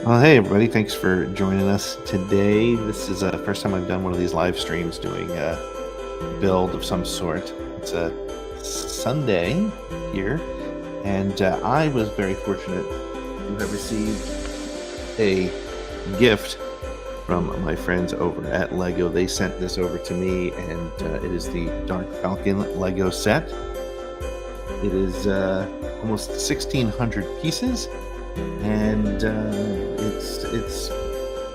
Well, hey everybody, thanks for joining us today. This is the first time I've done one of these live streams doing a build of some sort. It's a Sunday here, and I was very fortunate to have received a gift from my friends over at LEGO. They sent this over to me, and it is the Dark Falcon LEGO set. It is almost 1,600 pieces, and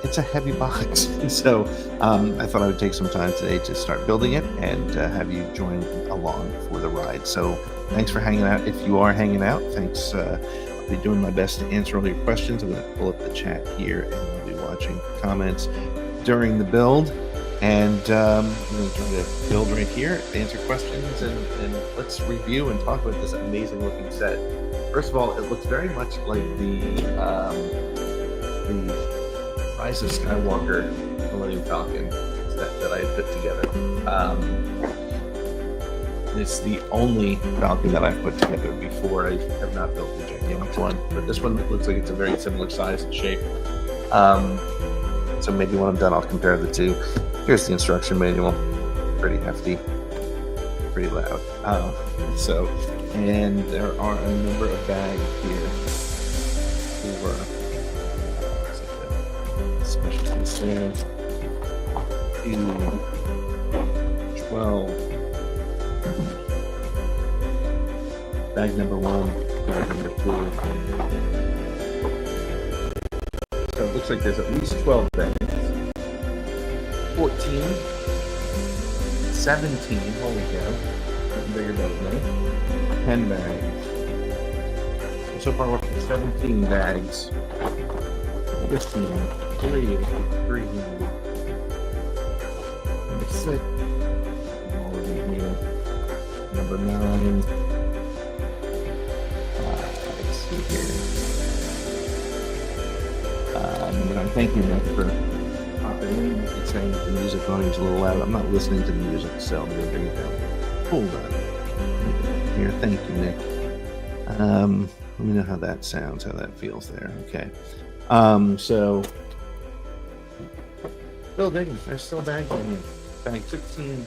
it's a heavy box. So I thought I would take some time today to start building it and have you join along for the ride. So thanks for hanging out. If you are hanging out, thanks. I'll be doing my best to answer all your questions. I'm going to pull up the chat here, and I'll be watching comments during the build. And I'm going to try to build right here, answer questions, and let's review and talk about this amazing looking set. First of all, it looks very much like the Rise of Skywalker Millennium Falcon that I had put together. It's the only Falcon that I've put together before. I have not built the gigantic one, but this one looks like it's a very similar size and shape. So maybe when I'm done, I'll compare the two. Here's the instruction manual. Pretty hefty, pretty loud. And there are a number of bags here for special concern. 12. Bag number 1, bag number 2. So it looks like there's at least 12 bags. 14, 17, holy cow, bigger boat, right? 10 bags. So far we're up to 17 bags. 15, 3, number 6, all of them here. Number 9, let's see here. Number 9, thank you, Nick, for it's saying that the music volume's a little loud. I'm not listening to the music, so I'm going to bring it down. Hold on. Here, thank you, Nick. Let me know how that sounds, how that feels there. Okay. So, building. There's still bags in here. Bag 16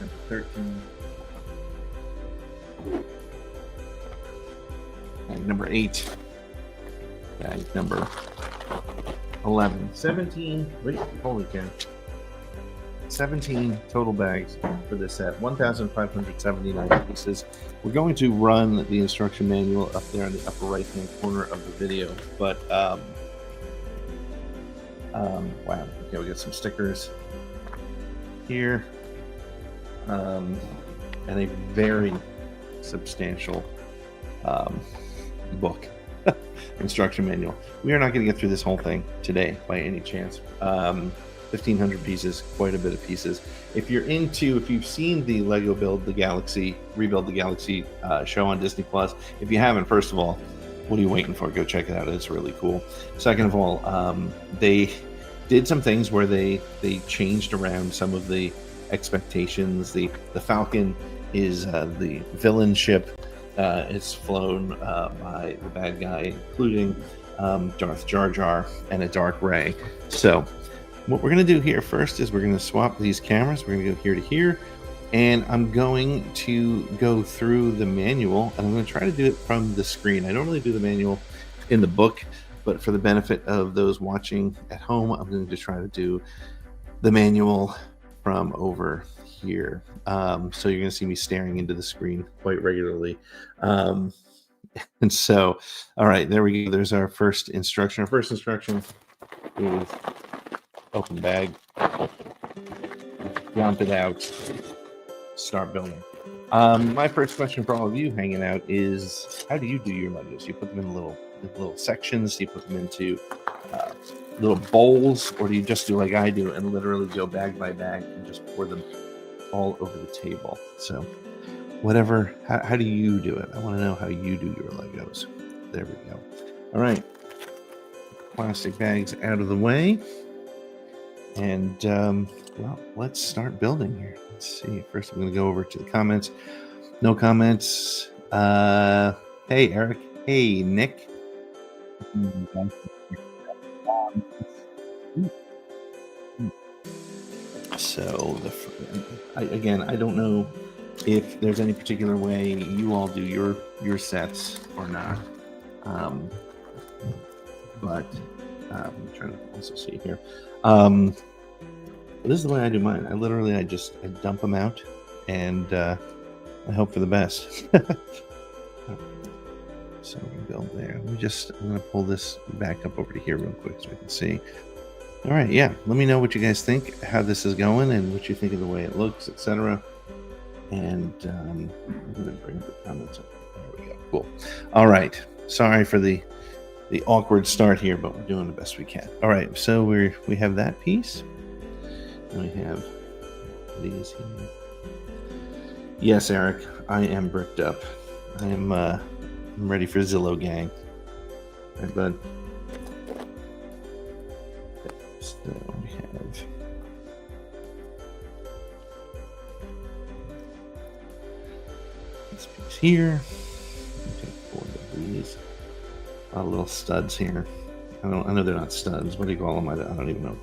and 13. Bag number 8. Bag number 11, 17, wait, holy cow. 17 total bags for this set, 1,579 pieces. We're going to run the instruction manual up there in the upper right-hand corner of the video, but, wow, okay, we got some stickers here, and a very substantial, book. Instruction manual. We are not going to get through this whole thing today by any chance. 1,500 pieces, quite a bit of pieces. If you've seen the Lego Rebuild the Galaxy show on Disney Plus, if you haven't, first of all, what are you waiting for? Go check it out. It's really cool. Second of all, they did some things where they changed around some of the expectations. The Falcon is the villain ship. It's flown by the bad guy, including Darth Jar Jar and a Dark Ray. So what we're going to do here first is we're going to swap these cameras. We're going to go here to here, and I'm going to go through the manual, and I'm going to try to do it from the screen. I don't really do the manual in the book, but for the benefit of those watching at home, I'm going to try to do the manual from over here. So you're going to see me staring into the screen quite regularly. And so, all right, there we go. There's our first instruction. Our first instruction is open bag, dump it out, start building. My first question for all of you hanging out is, how do you do your Legos? You put them in little sections? Do you put them into little bowls, or do you just do like I do and literally go bag by bag and just pour them all over the table? So whatever, how do you do it? I want to know how you do your Legos. There we go. All right, plastic bags out of the way, and well, let's start building here. Let's see. First, I'm going to go over to the comments. No comments. Hey, Eric. Hey, Nick. So again, I don't know if there's any particular way you all do your sets or not. But I'm trying to also see here. This is the way I do mine. I dump them out, and I hope for the best. So we can build there. I'm going to pull this back up over to here real quick so we can see. All right, yeah. Let me know what you guys think, how this is going, and what you think of the way it looks, etc. And I'm going to bring the comments up. There we go. Cool. All right. Sorry for the awkward start here, but we're doing the best we can. All right, so we have that piece, and we have these here. Yes, Eric, I am bricked up. I'm ready for Zillow gang. All right, bud. So we have this piece here. Okay, 4 of these. A lot of little studs here. I know they're not studs. What do you call them? I don't even know what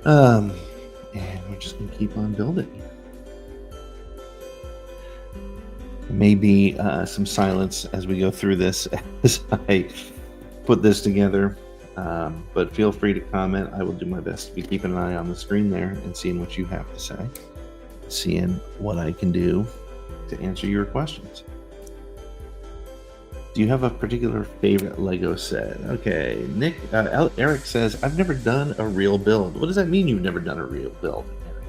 they're called. And we're just gonna keep on building. Maybe some silence as we go through this as I put this together. But feel free to comment. I will do my best to be keeping an eye on the screen there and seeing what you have to say, seeing what I can do to answer your questions. Do you have a particular favorite Lego set? Okay, Eric says, I've never done a real build. What does that mean you've never done a real build, Eric?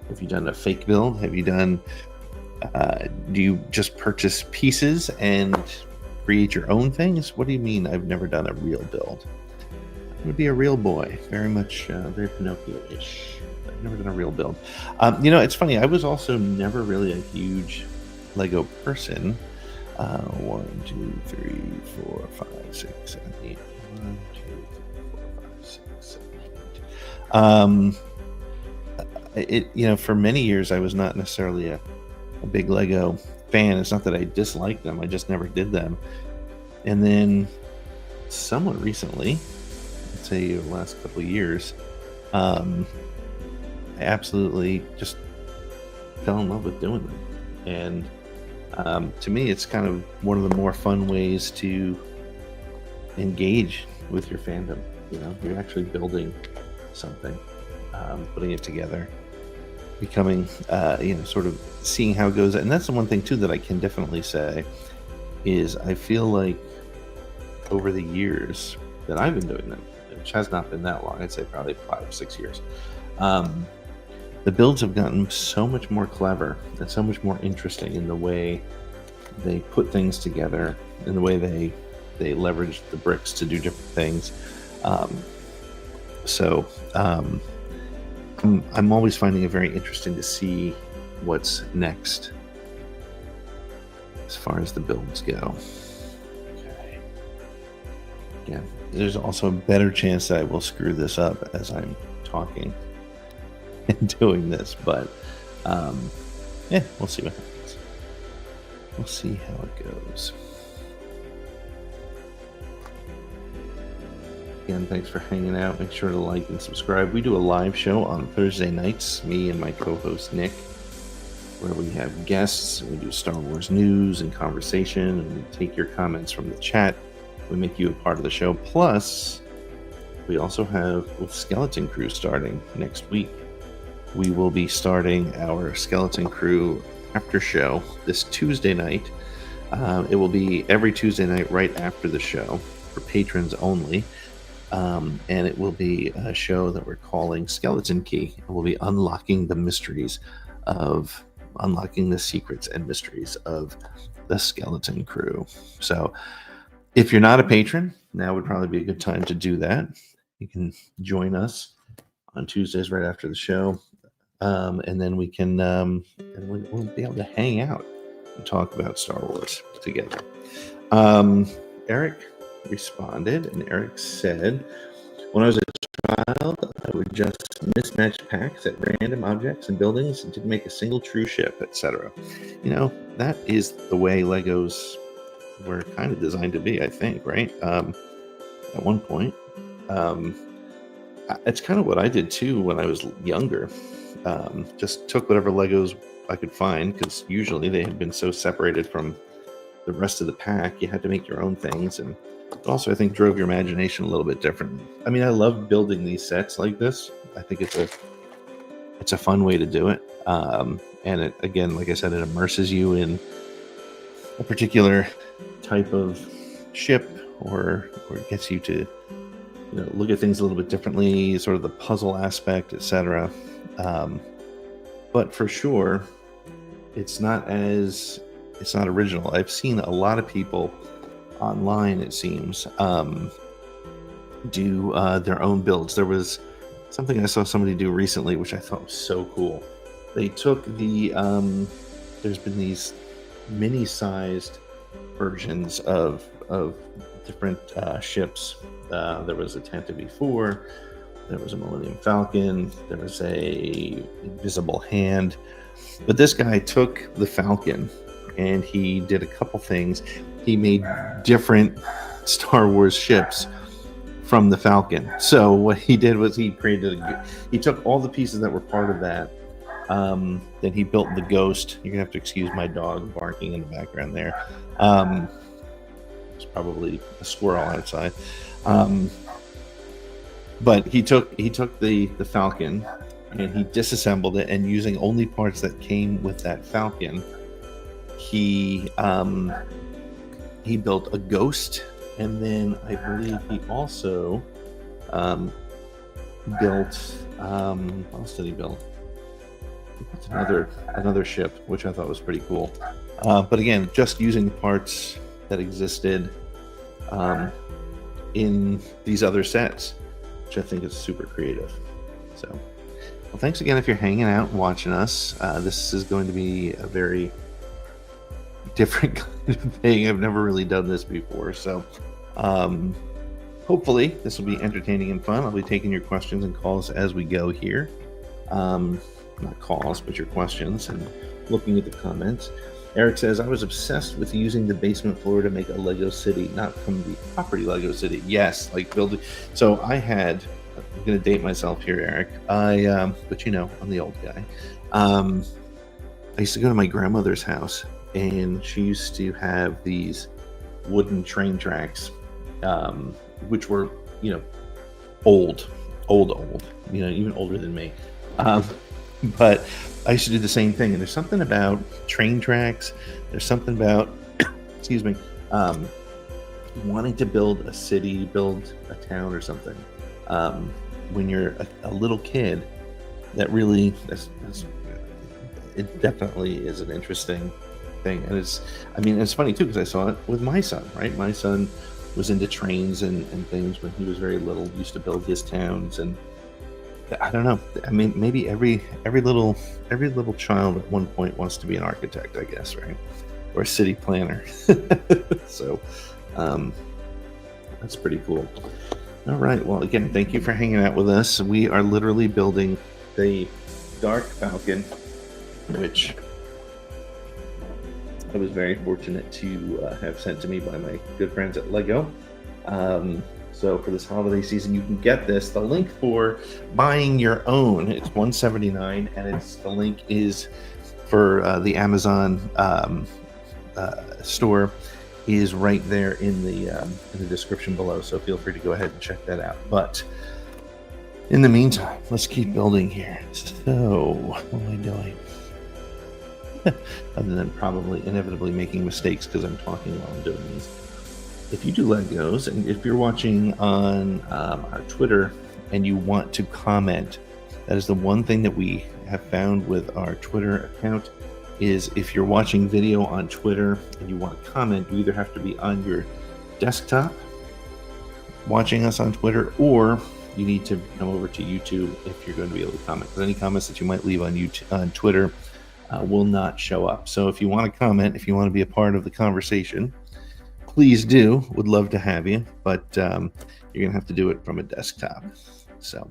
Have you done a fake build? Have you done, do you just purchase pieces and create your own things? What do you mean I've never done a real build? I'm going to be a real boy, very much, very Pinocchio-ish. I've never done a real build. It's funny, I was also never really a huge Lego person. 1, 2, 3, 4, 5, 6, 7, 8. 1, 2, 3, 4, 5, 6, 7, 8. For many years, I was not necessarily a big Lego fan. It's not that I disliked them; I just never did them. And then, somewhat recently, I'd say the last couple of years, I absolutely just fell in love with doing them. And to me, it's kind of one of the more fun ways to engage with your fandom. You're actually building something, putting it together, becoming, sort of seeing how it goes. And that's the one thing too that I can definitely say is I feel like over the years that I've been doing them, which has not been that long, I'd say probably 5 or 6 years, the builds have gotten so much more clever and so much more interesting in the way they put things together, in the way they leverage the bricks to do different things. I'm always finding it very interesting to see what's next as far as the builds go. Okay. Yeah, there's also a better chance that I will screw this up as I'm talking and doing this, but we'll see what happens. We'll see how it goes. Again, thanks for hanging out. Make sure to like and subscribe. We do a live show on Thursday nights, me and my co-host Nick, where we have guests, and we do Star Wars news and conversation, and we take your comments from the chat. We make you a part of the show. Plus, we also have Skeleton Crew starting next week. We will be starting our Skeleton Crew after show this Tuesday night. It will be every Tuesday night right after the show for patrons only. And it will be a show that we're calling Skeleton Key. And we'll be unlocking the secrets and mysteries of the Skeleton Crew. So if you're not a patron, now would probably be a good time to do that. You can join us on Tuesdays right after the show. And then we can we'll be able to hang out and talk about Star Wars together. Eric responded, and Eric said, when I was a child, I would just mismatch packs at random objects and buildings and didn't make a single true ship, etc. That is the way Legos were kind of designed to be, I think, right? At one point. It's kind of what I did too when I was younger. Just took whatever Legos I could find because usually they had been so separated from the rest of the pack. You had to make your own things, and also I think drove your imagination a little bit differently. I mean, I love building these sets like this. I think it's a fun way to do it. And it, again, like I said, it immerses you in a particular type of ship, or it gets you to look at things a little bit differently, sort of the puzzle aspect, etc. But for sure, it's not original. I've seen a lot of people online, it seems, do their own builds. There was something I saw somebody do recently, which I thought was so cool. They took there's been these mini-sized versions of different ships. There was a Tantive 4, there was a Millennium Falcon, there was a Invisible Hand. But this guy took the Falcon and he did a couple things. He made different Star Wars ships from the Falcon. So what he did was he took all the pieces that were part of that. Then he built the Ghost. You're gonna have to excuse my dog barking in the background there. It's probably a squirrel outside. But he took the Falcon and he disassembled it, and using only parts that came with that Falcon, he built a Ghost, and then I believe he also built what else did he build? Another ship, which I thought was pretty cool. But again, just using the parts that existed in these other sets, which I think is super creative. So, well, thanks again if you're hanging out and watching us. This is going to be a very different kind of thing. I've never really done this before, so hopefully this will be entertaining and fun. I'll be taking your questions and calls as we go here. Not calls, but your questions, and looking at the comments. Eric says, I was obsessed with using the basement floor to make a Lego city, not from the property Lego city. Yes, like building. So I'm going to date myself here, Eric. But I'm the old guy. I used to go to my grandmother's house, and she used to have these wooden train tracks, which were, old, even older than me. But I used to do the same thing, and there's something about train tracks. There's something about, excuse me, wanting to build a city, build a town or something. When you're a little kid, it definitely is an interesting thing. And it's funny too, because I saw it with my son, right? My son was into trains and things when he was very little, used to build his towns, and I don't know. I mean, maybe every little child at one point wants to be an architect, I guess, right? Or a city planner. So that's pretty cool. All right. Well, again, thank you for hanging out with us. We are literally building the Dark Falcon, which I was very fortunate to have sent to me by my good friends at Lego. So for this holiday season, you can get this. The link for buying your own, it's $179, and the link is for the Amazon store is right there in the description below. So feel free to go ahead and check that out. But in the meantime, let's keep building here. So what am I doing? Other than probably inevitably making mistakes because I'm talking while I'm doing these. If you do Legos, and if you're watching on our Twitter and you want to comment, that is the one thing that we have found with our Twitter account, is if you're watching video on Twitter and you want to comment, you either have to be on your desktop watching us on Twitter, or you need to come over to YouTube if you're going to be able to comment. Because any comments that you might leave on Twitter will not show up. So if you want to comment, if you want to be a part of the conversation, please do. Would love to have you, but you're going to have to do it from a desktop. So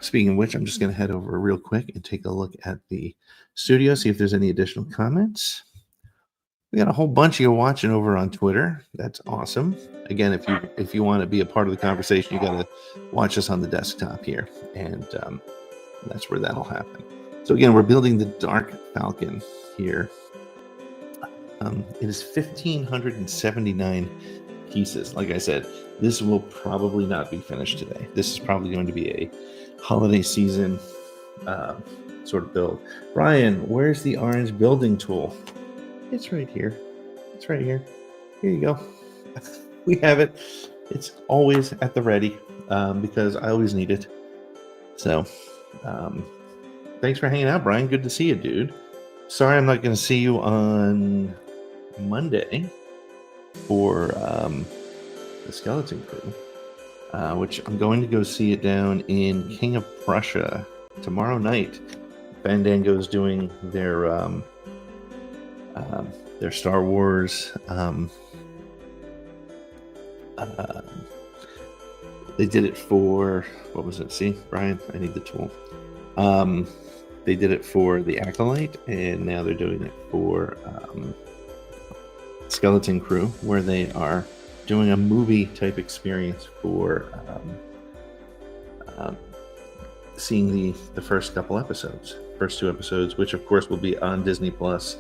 speaking of which, I'm just going to head over real quick and take a look at the studio, see if there's any additional comments. We got a whole bunch of you watching over on Twitter. That's awesome. Again, if you want to be a part of the conversation, you got to watch us on the desktop here, and that's where that'll happen. So again, we're building the Dark Falcon here. It is 1,579 pieces. Like I said, this will probably not be finished today. This is probably going to be a holiday season sort of build. Brian, where's the orange building tool? It's right here. It's right here. Here you go. We have it. It's always at the ready because I always need it. So thanks for hanging out, Brian. Good to see you, dude. Sorry I'm not going to see you on Monday for the Skeleton Crew, which I'm going to go see it down in King of Prussia tomorrow night. Fandango's doing their Star Wars. They did it for, what was it? See, Brian, I need the tool. They did it for the Acolyte, and now they're doing it for Skeleton Crew, where they are doing a movie type experience for seeing the first couple episodes, first 2 episodes, which of course will be on Disney Plus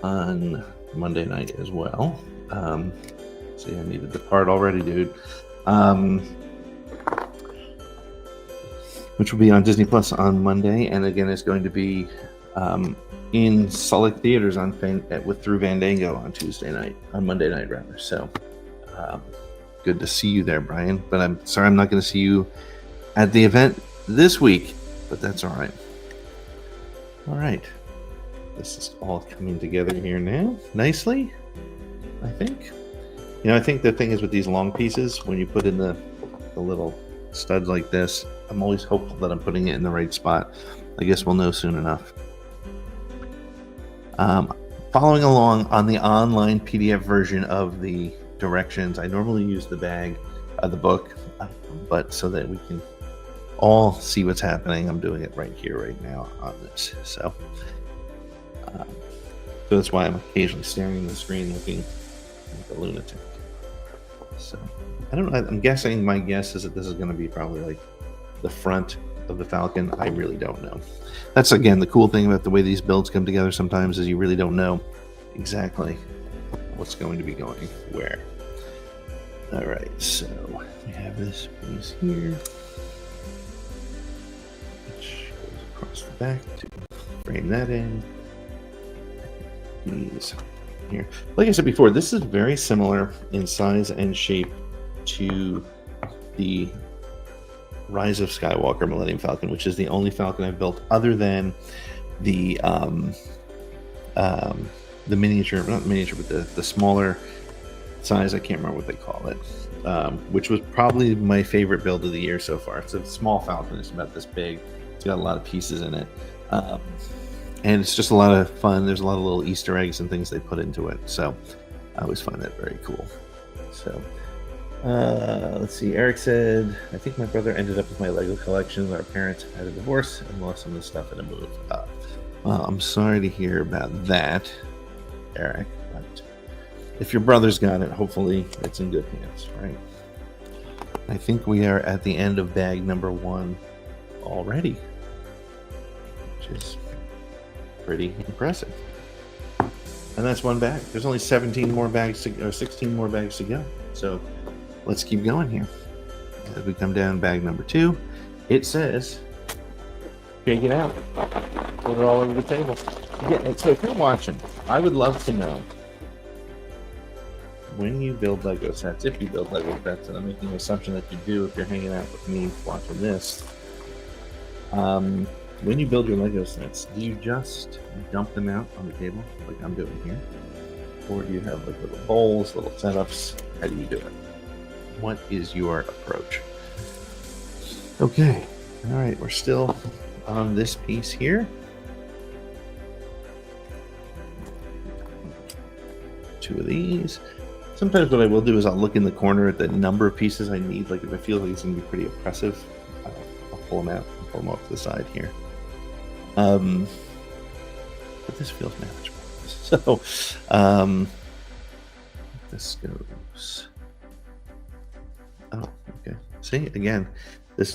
on Monday night as well. See, I needed the part already, dude. Which will be on Disney Plus on Monday, and again, it's going to be in select theaters through Fandango on Monday night rather. So, good to see you there, Brian. But I'm sorry I'm not going to see you at the event this week, but that's all right. All right, this is all coming together here now nicely, I think. I think the thing is with these long pieces, when you put in the little studs like this, I'm always hopeful that I'm putting it in the right spot. I guess we'll know soon enough. Following along on the online PDF version of the directions, I normally use the book, but so that we can all see what's happening, I'm doing it right here, right now on this. So that's why I'm occasionally staring at the screen looking like a lunatic. So I don't know. I'm guessing, my guess is that this is going to be probably like the front of the Falcon. I really don't know. That's again the cool thing about the way these builds come together sometimes, is you really don't know exactly what's going to be going where. All right, so we have this piece here, which goes across the back to frame that in. These here, like I said before, this is very similar in size and shape to the Rise of Skywalker Millennium Falcon, which is the only Falcon I've built other than the miniature, not miniature, but the smaller size. I can't remember what they call it, which was probably my favorite build of the year so far. It's a small Falcon. It's about this big. It's got a lot of pieces in it. And it's just a lot of fun. There's a lot of little Easter eggs and things they put into it. So I always find that very cool. So let's see. Eric said, I think my brother ended up with my Lego collection. Our parents had a divorce and lost some of the stuff in a move. Well, I'm sorry to hear about that, Eric. But if your brother's got it, hopefully it's in good hands, right? I think we are at the end of bag number 1 already, which is pretty impressive. And that's 1 bag. There's only 17 more bags or 16 more bags to go. So let's keep going here. As we come down bag number 2, it says, shake it out. Put it all over the table. Yeah, so if you're watching, I would love to know, when you build Lego sets, if you build Lego sets, and I'm making the assumption that you do if you're hanging out with me watching this, when you build your Lego sets, do you just dump them out on the table like I'm doing here? Or do you have like little bowls, little setups? How do you do it? What is your approach? Okay, all right, we're still on this piece here. 2 of these. Sometimes what I will do is I'll look in the corner at the number of pieces I need. Like if I feel like it's going to be pretty oppressive, I'll pull them out and pull them off to the side here. But this feels manageable. So, um, this goes. Oh, okay. See, again,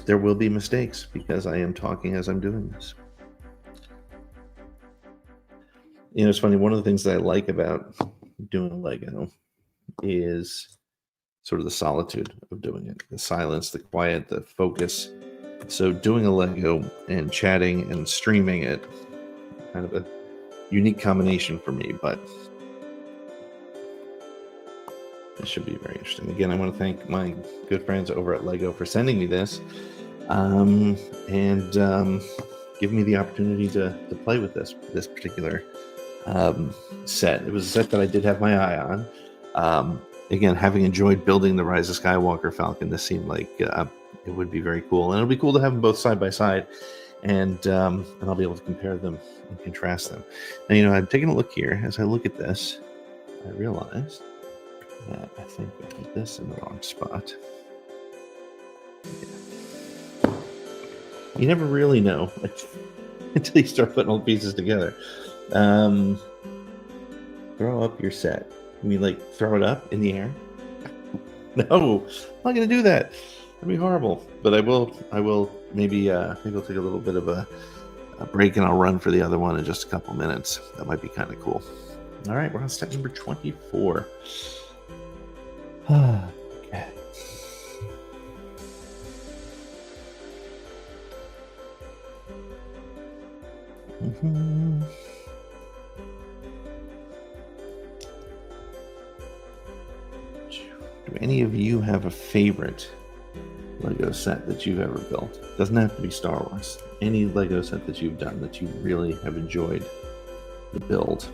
there will be mistakes because I am talking as I'm doing this. You know, it's funny. One of the things that I like about doing Lego is sort of the solitude of doing it, the silence, the quiet, the focus. So doing a Lego and chatting and streaming it, kind of a unique combination for me, but it should be very interesting. Again, I want to thank my good friends over at Lego for sending me this, and giving me the opportunity to play with this particular set. It was a set that I did have my eye on. Again, having enjoyed building the Rise of Skywalker Falcon, this seemed like it would be very cool, and it'll be cool to have them both side by side, and I'll be able to compare them and contrast them. And you know, I'm taking a look here. As I look at this, I realized that I think I put this in the wrong spot. Yeah. You never really know until you start putting all the pieces together. Throw up your set. You mean like throw it up in the air? No, I'm not gonna do that. That'd be horrible. But I will maybe I'll take a little bit of a break, and I'll run for the other one in just a couple minutes. That might be kind of cool. All right, we're on step number 24. Okay. Do any of you have a favorite Lego set that you've ever built? Doesn't have to be Star Wars. Any Lego set that you've done that you really have enjoyed the build,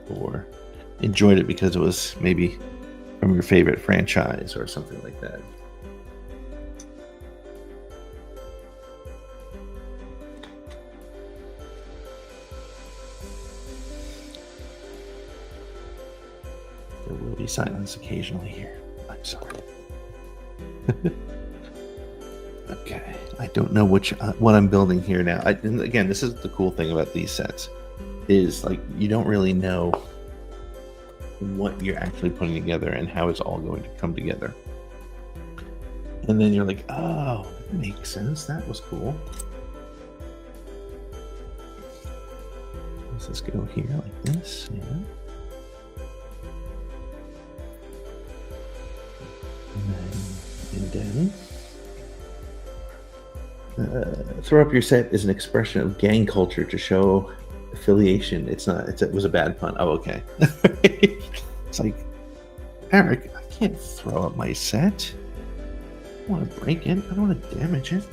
or enjoyed it because it was maybe from your favorite franchise or something like that. There will be silence occasionally here. I'm sorry. Okay, I don't know what I'm building here now. And again, this is the cool thing about these sets, is like you don't really know what you're actually putting together and how it's all going to come together. And then you're like, oh, that makes sense. That was cool. Let's just go here like this. Yeah. And then throw up your set is an expression of gang culture to show affiliation. It was a bad pun. Oh, okay. It's like, Eric, I can't throw up my set. I don't want to break it. I don't want to damage it.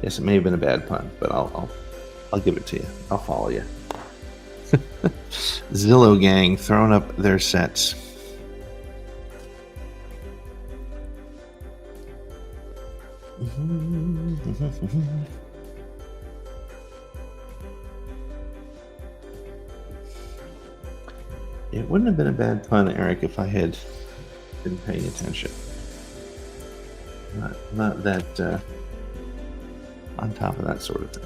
Yes, it may have been a bad pun, but I'll give it to you. I'll follow you. Zillow gang throwing up their sets. It wouldn't have been a bad pun, Eric, if I had been paying attention. Not that on top of that sort of thing.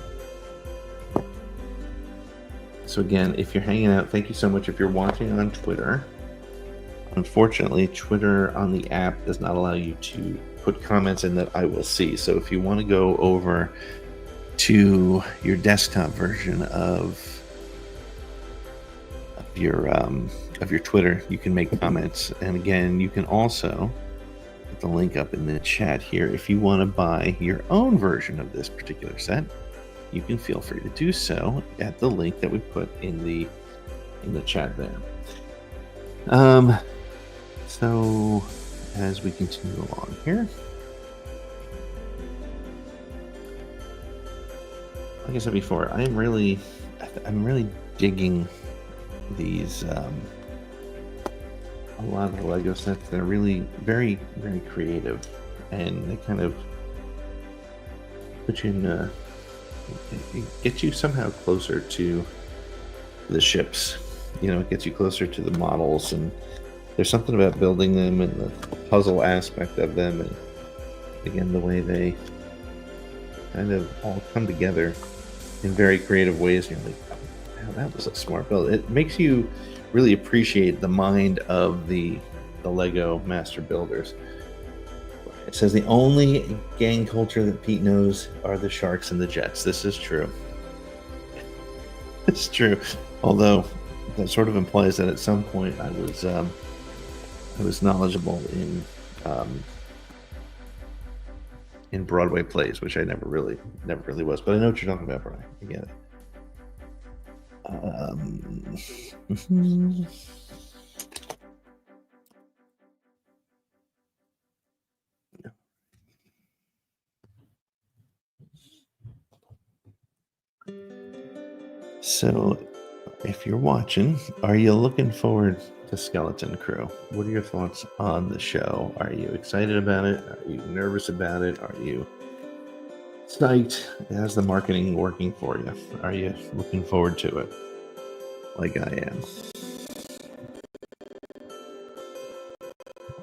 So again, if you're hanging out, thank you so much. If you're watching on Twitter, unfortunately, Twitter on the app does not allow you to put comments in that I will see. So if you want to go over to your desktop version of your Twitter, you can make comments. And again, you can also put the link up in the chat here. If you want to buy your own version of this particular set, you can feel free to do so at the link that we put in the chat there. So as we continue along here, like I said before, I'm really digging these a lot of the Lego sets. They're really very, very creative, and they kind of put you in it gets you somehow closer to the ships. You know, it gets you closer to the models, and there's something about building them and the puzzle aspect of them, and again, the way they kind of all come together in very creative ways. You're like, Wow, that was a smart build. It makes you really appreciate the mind of the Lego master builders. It says the only gang culture that Pete knows are the Sharks and the Jets. This is true. It's true. Although that sort of implies that at some point I was knowledgeable in Broadway plays, which I never really was. But I know what you're talking about, Brian. I get it. So, if you're watching, are you looking forward to Skeleton Crew? What are your thoughts on the show? Are you excited about it? Are you nervous about it? Are you psyched? How's the marketing working for you? Are you looking forward to it? Like I am.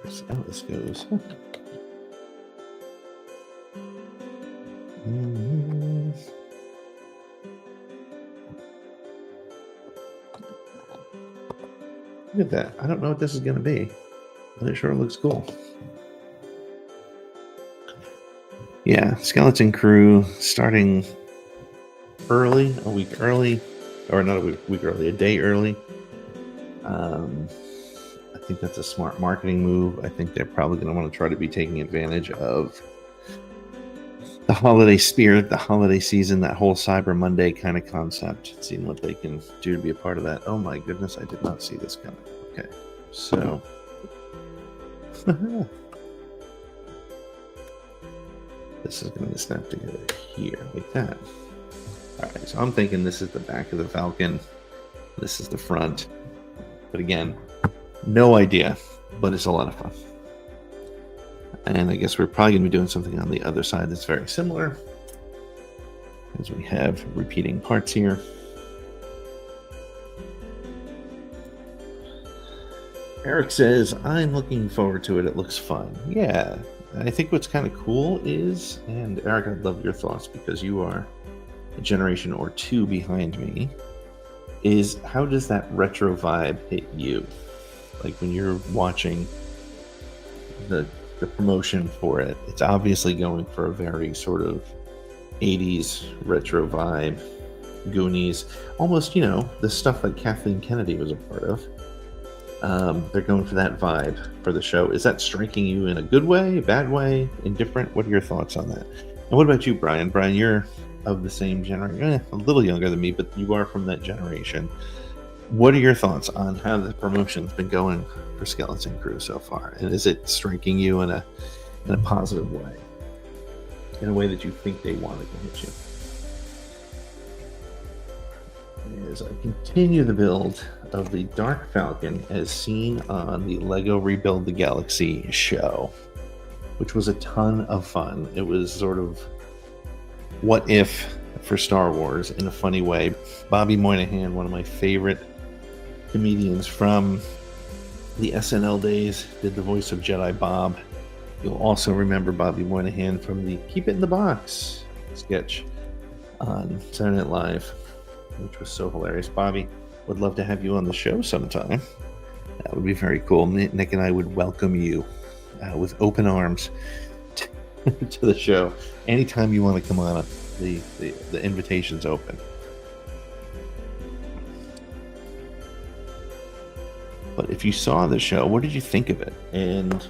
Let's see how this goes. Look at that. I don't know what this is going to be, but it sure looks cool. Yeah, Skeleton Crew starting early, a week early, or not a week early, a day early. I think that's a smart marketing move. I think they're probably going to want to try to be taking advantage of the holiday spirit, the holiday season, that whole Cyber Monday kind of concept, seeing what they can do to be a part of that. Oh my goodness, I did not see this coming. Okay, so this is going to snap together here like that. All right, so I'm thinking this is the back of the Falcon. This is the front. But again, no idea, but it's a lot of fun. And I guess we're probably going to be doing something on the other side that's very similar, as we have repeating parts here. Eric says, I'm looking forward to it. It looks fun. Yeah, I think what's kind of cool is, and Eric, I'd love your thoughts because you are a generation or two behind me, is how does that retro vibe hit you? Like when you're watching the promotion for it, it's obviously going for a very sort of 80s retro vibe, Goonies, almost, you know, the stuff that Kathleen Kennedy was a part of. They're going for that vibe for the show. Is that striking you in a good way, a bad way, indifferent? What are your thoughts on that? And what about you, Brian? Brian, you're of the same generation, a little younger than me, but you are from that generation. What are your thoughts on how the promotion's been going for Skeleton Crew so far? And is it striking you in a positive way? In a way that you think they wanted to hit you? As I continue the build of the Dark Falcon as seen on the LEGO Rebuild the Galaxy show, which was a ton of fun. It was sort of what if for Star Wars in a funny way. Bobby Moynihan, one of my favorite comedians from the SNL days, did the voice of Jedi Bob. You'll also remember Bobby Moynihan from the Keep It in the Box sketch on Saturday Night Live, which was so hilarious. Bobby, would love to have you on the show sometime. That would be very cool. Nick and I would welcome you with open arms to the show. Anytime you want to come on, the invitation's open. But if you saw the show, what did you think of it? And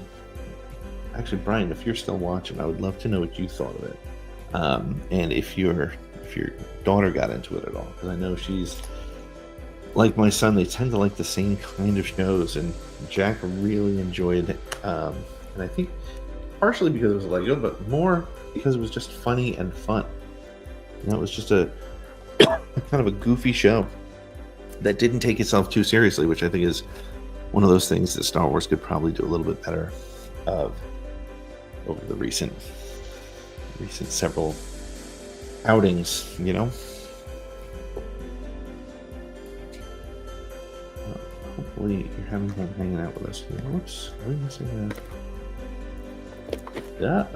actually, Brian, if you're still watching, I would love to know what you thought of it. And if your daughter got into it at all, because I know she's like my son. They tend to like the same kind of shows, and Jack really enjoyed it. And I think partially because it was Lego, but more because it was just funny and fun. You know, it was just a kind of a goofy show that didn't take itself too seriously, which I think is one of those things that Star Wars could probably do a little bit better of over the recent several outings, you know. Hopefully you're having fun hanging out with us. Whoops, what are you missing that? Yeah.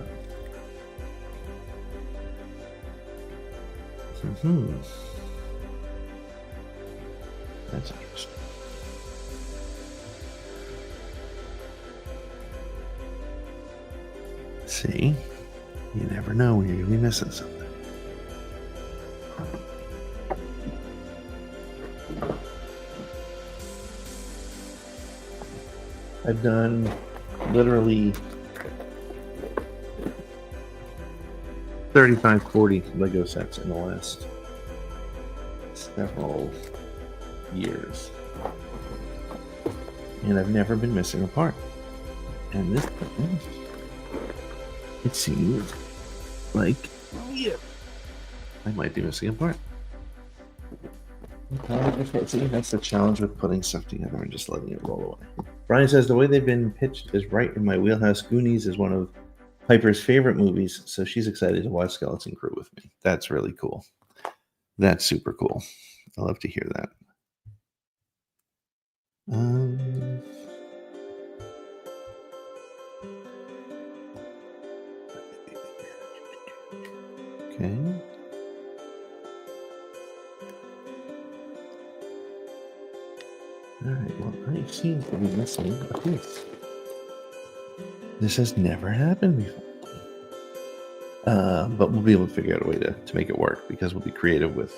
That's interesting. See, you never know when you're going to be missing something. I've done literally 35, 40 Lego sets in the last several years. And I've never been missing a part. And this thing, it seems like, yeah, I might be missing a part. See, that's the challenge with putting stuff together and just letting it roll away. Brian says the way they've been pitched is right in my wheelhouse. Goonies is one of Piper's favorite movies, so she's excited to watch Skeleton Crew with me. That's really cool. That's super cool. I love to hear that. Okay. Alright, well, I seem to be missing a piece. This has never happened before. But we'll be able to figure out a way to make it work, because we'll be creative with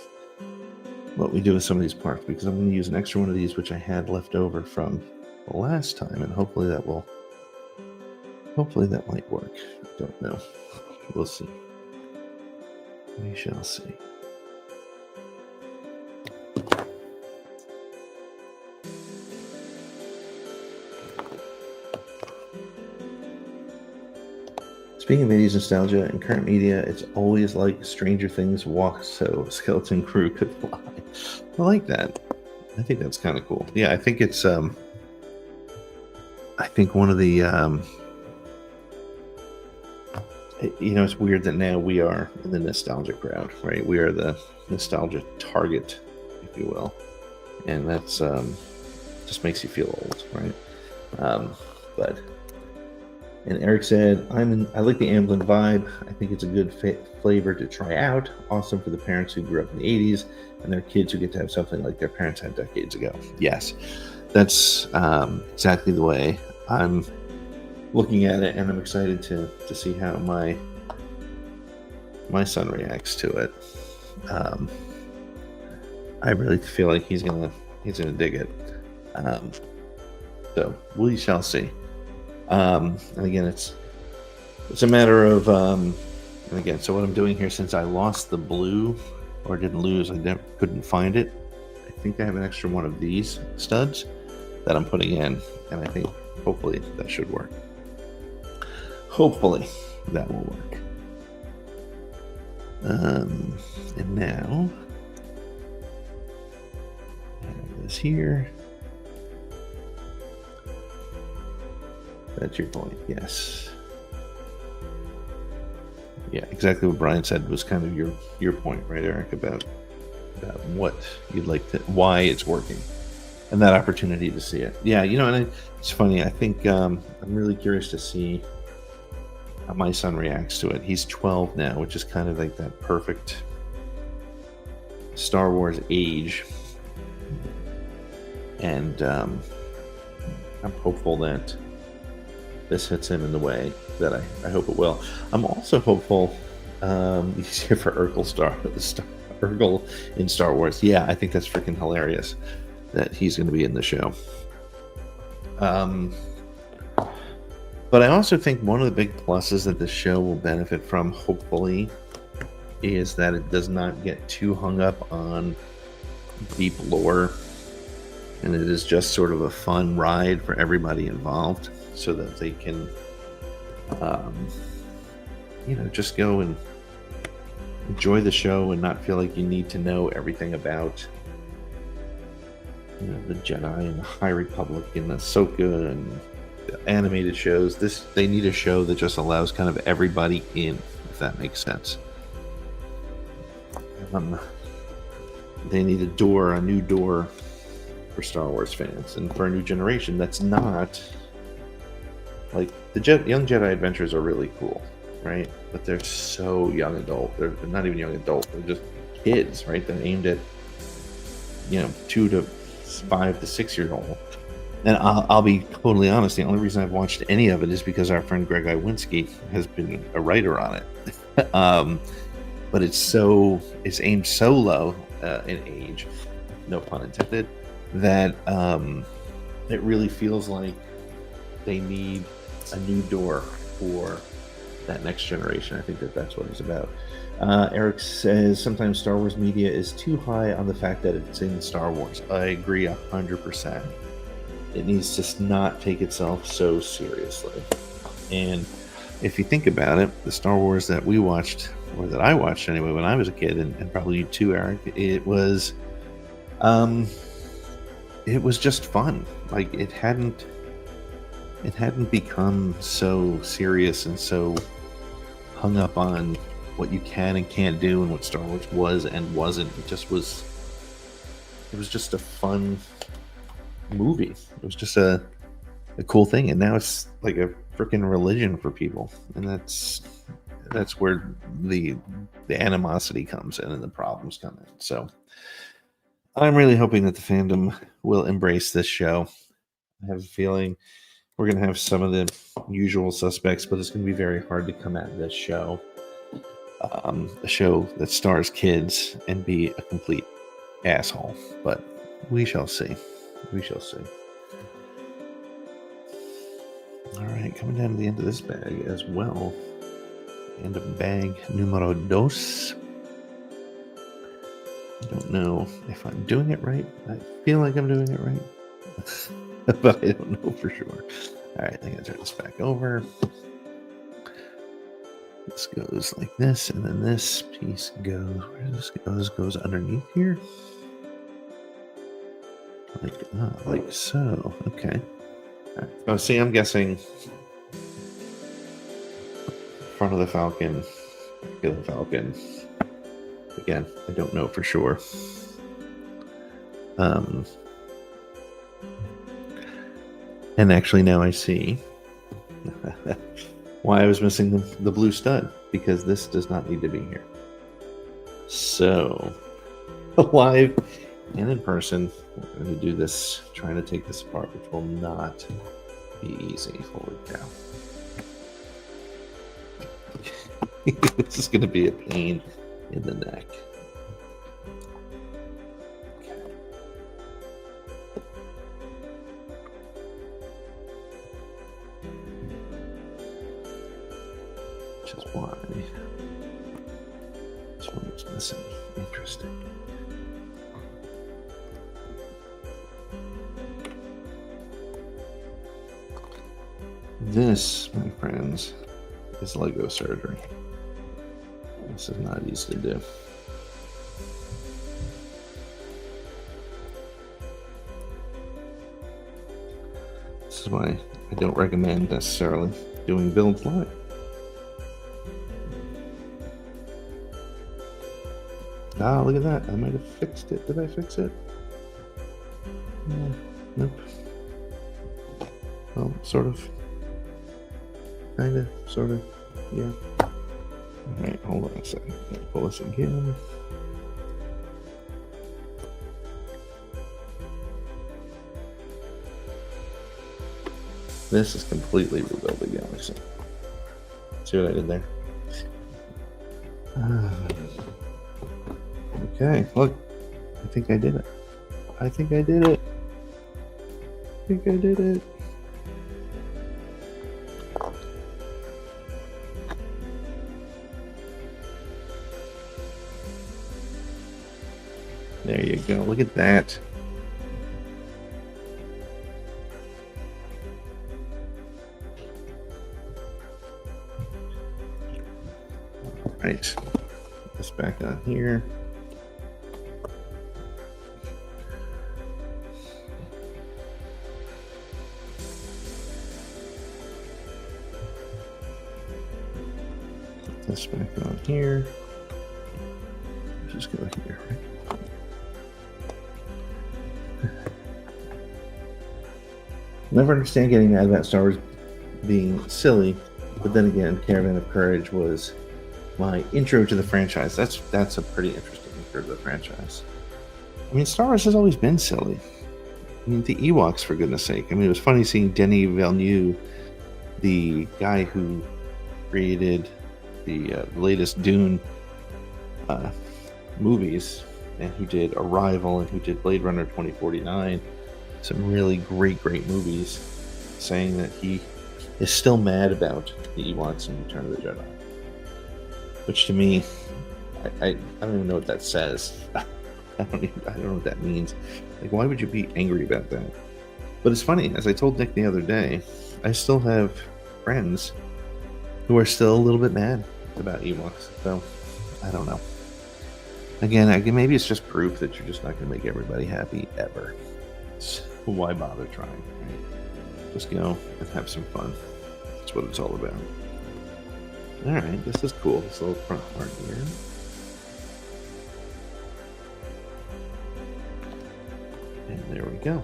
what we do with some of these parts, because I'm going to use an extra one of these which I had left over from the last time, and hopefully that might work. I don't know. We'll see. We shall see. Speaking of 80s nostalgia and current media, it's always like Stranger Things walk so Skeleton Crew could fly. I like that. I think that's kind of cool. Yeah, I think it's I think one of the it's weird that now we are in the nostalgia crowd, right? We are the nostalgia target, if you will. And that's just makes you feel old, right? And Eric said, I like the Amblin vibe. I think it's a good flavor to try out. Awesome for the parents who grew up in the 80s and their kids who get to have something like their parents had decades ago. Yes, that's exactly the way I'm looking at it, and I'm excited to see how my son reacts to it. I really feel like he's gonna dig it. So we shall see. And again, it's a matter of and again, so what I'm doing here, since I lost the blue, or didn't lose, couldn't find it, I think I have an extra one of these studs that I'm putting in, and I think hopefully that should work. Hopefully that will work. And now I have this here. That's your point, yes. Yeah, exactly what Brian said was kind of your point, right, Eric, about what you'd like to, why it's working, and that opportunity to see it. Yeah, and it's funny. I think I'm really curious to see how my son reacts to it. He's 12 now, which is kind of like that perfect Star Wars age, and I'm hopeful that this hits him in the way that I hope it will. I'm also hopeful he's here for Urkel in Star Wars. Yeah, I think that's freaking hilarious that he's going to be in the show. But I also think one of the big pluses that the show will benefit from, hopefully, is that it does not get too hung up on deep lore, and it is just sort of a fun ride for everybody involved, so that they can, just go and enjoy the show and not feel like you need to know everything about, the Jedi and the High Republic and Ahsoka and the animated shows. They need a show that just allows kind of everybody in, if that makes sense. They need a new door for Star Wars fans and for a new generation that's not like the Young Jedi Adventures are really cool, right? But they're so young adult. They're not even young adult. They're just kids, right? They're aimed at 2 to 5 to 6 years old. And I'll be totally honest, the only reason I've watched any of it is because our friend Greg Iwinski has been a writer on it. But it's aimed so low in age, no pun intended, that it really feels like they need a new door for that next generation. I think that's what it's about. Eric says sometimes Star Wars media is too high on the fact that it's in Star Wars. I agree 100%. It needs to not take itself so seriously. And if you think about it, the Star Wars that we watched, or that I watched anyway when I was a kid, and probably you too, Eric, it was just fun. Like it hadn't become so serious and so hung up on what you can and can't do and what Star Wars was and wasn't. It was just a fun movie. It was just a cool thing, and now it's like a freaking religion for people, and that's where the animosity comes in and the problems come in. So I'm really hoping that the fandom will embrace this show. I have a feeling we're going to have some of the usual suspects, but it's going to be very hard to come at this show, a show that stars kids, and be a complete asshole. But we shall see. We shall see. All right, coming down to the end of this bag as well. End of bag numero dos. I don't know if I'm doing it right. I feel like I'm doing it right, but I don't know for sure. All right, I'm going to turn this back over. This goes like this, and then this piece goes, where does this go? This goes underneath here. Like so. Okay. All right. Oh, see, I'm guessing front of the Falcon, back of the Falcon. Again, I don't know for sure. And actually now I see why I was missing the blue stud, because this does not need to be here. So, live and in person, we're going to do this, trying to take this apart, which will not be easy. Holy cow. This is going to be a pain in the neck. Okay. Which is why this one is missing. Interesting. This, my friends, is Lego surgery. This is not easy to do. This is why I don't recommend necessarily doing builds live. Ah, look at that. I might have fixed it. Did I fix it? Nope. Well, sort of. Kinda, sort of, yeah. Alright, hold on a second. Pull this again. This is completely rebuilt the galaxy. See what I did there? Okay, look. I think I did it. I think I did it. I think I did it. There you go. Look at that. All right. Put this back on here. Put this back on here. Just go here, right? Never understand getting mad about Star Wars being silly, but then again, Caravan of Courage was my intro to the franchise. That's a pretty interesting intro to the franchise. I mean, Star Wars has always been silly. I mean, the Ewoks, for goodness sake. I mean, it was funny seeing Denis Villeneuve, the guy who created the latest Dune movies, and who did Arrival and who did Blade Runner 2049, some really great movies, saying that he is still mad about the Ewoks in Return of the Jedi. Which to me, I don't even know what that says. I don't know what that means. Like, why would you be angry about that? But it's funny, as I told Nick the other day, I still have friends who are still a little bit mad about Ewoks. So, I don't know. Again, maybe it's just proof that you're just not going to make everybody happy ever. So why bother trying? Right? Just go and have some fun. That's what it's all about. Alright, this is cool. This little front part here. And there we go.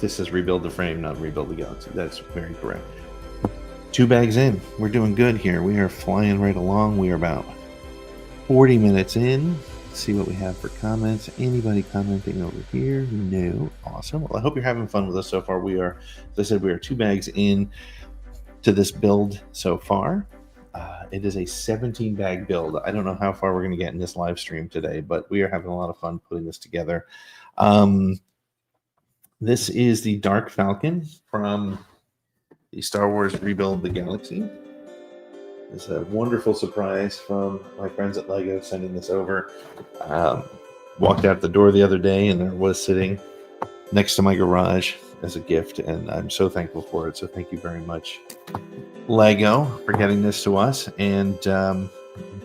This is rebuild the frame, not rebuild the galaxy. That's very correct. 2 bags in. We're doing good here. We are flying right along. We are about 40 minutes in. Let's see what we have for comments. Anybody commenting over here? No. Awesome. Well, I hope you're having fun with us so far. We are, as I said, we are 2 bags in to this build so far. It is a 17 bag build. I don't know how far we're going to get in this live stream today, but we are having a lot of fun putting this together. This is the Dark Falcon from the Star Wars Rebuild the Galaxy. It's a wonderful surprise from my friends at LEGO sending this over. Walked out the door the other day and there was sitting next to my garage as a gift, and I'm so thankful for it. So thank you very much, LEGO, for getting this to us, and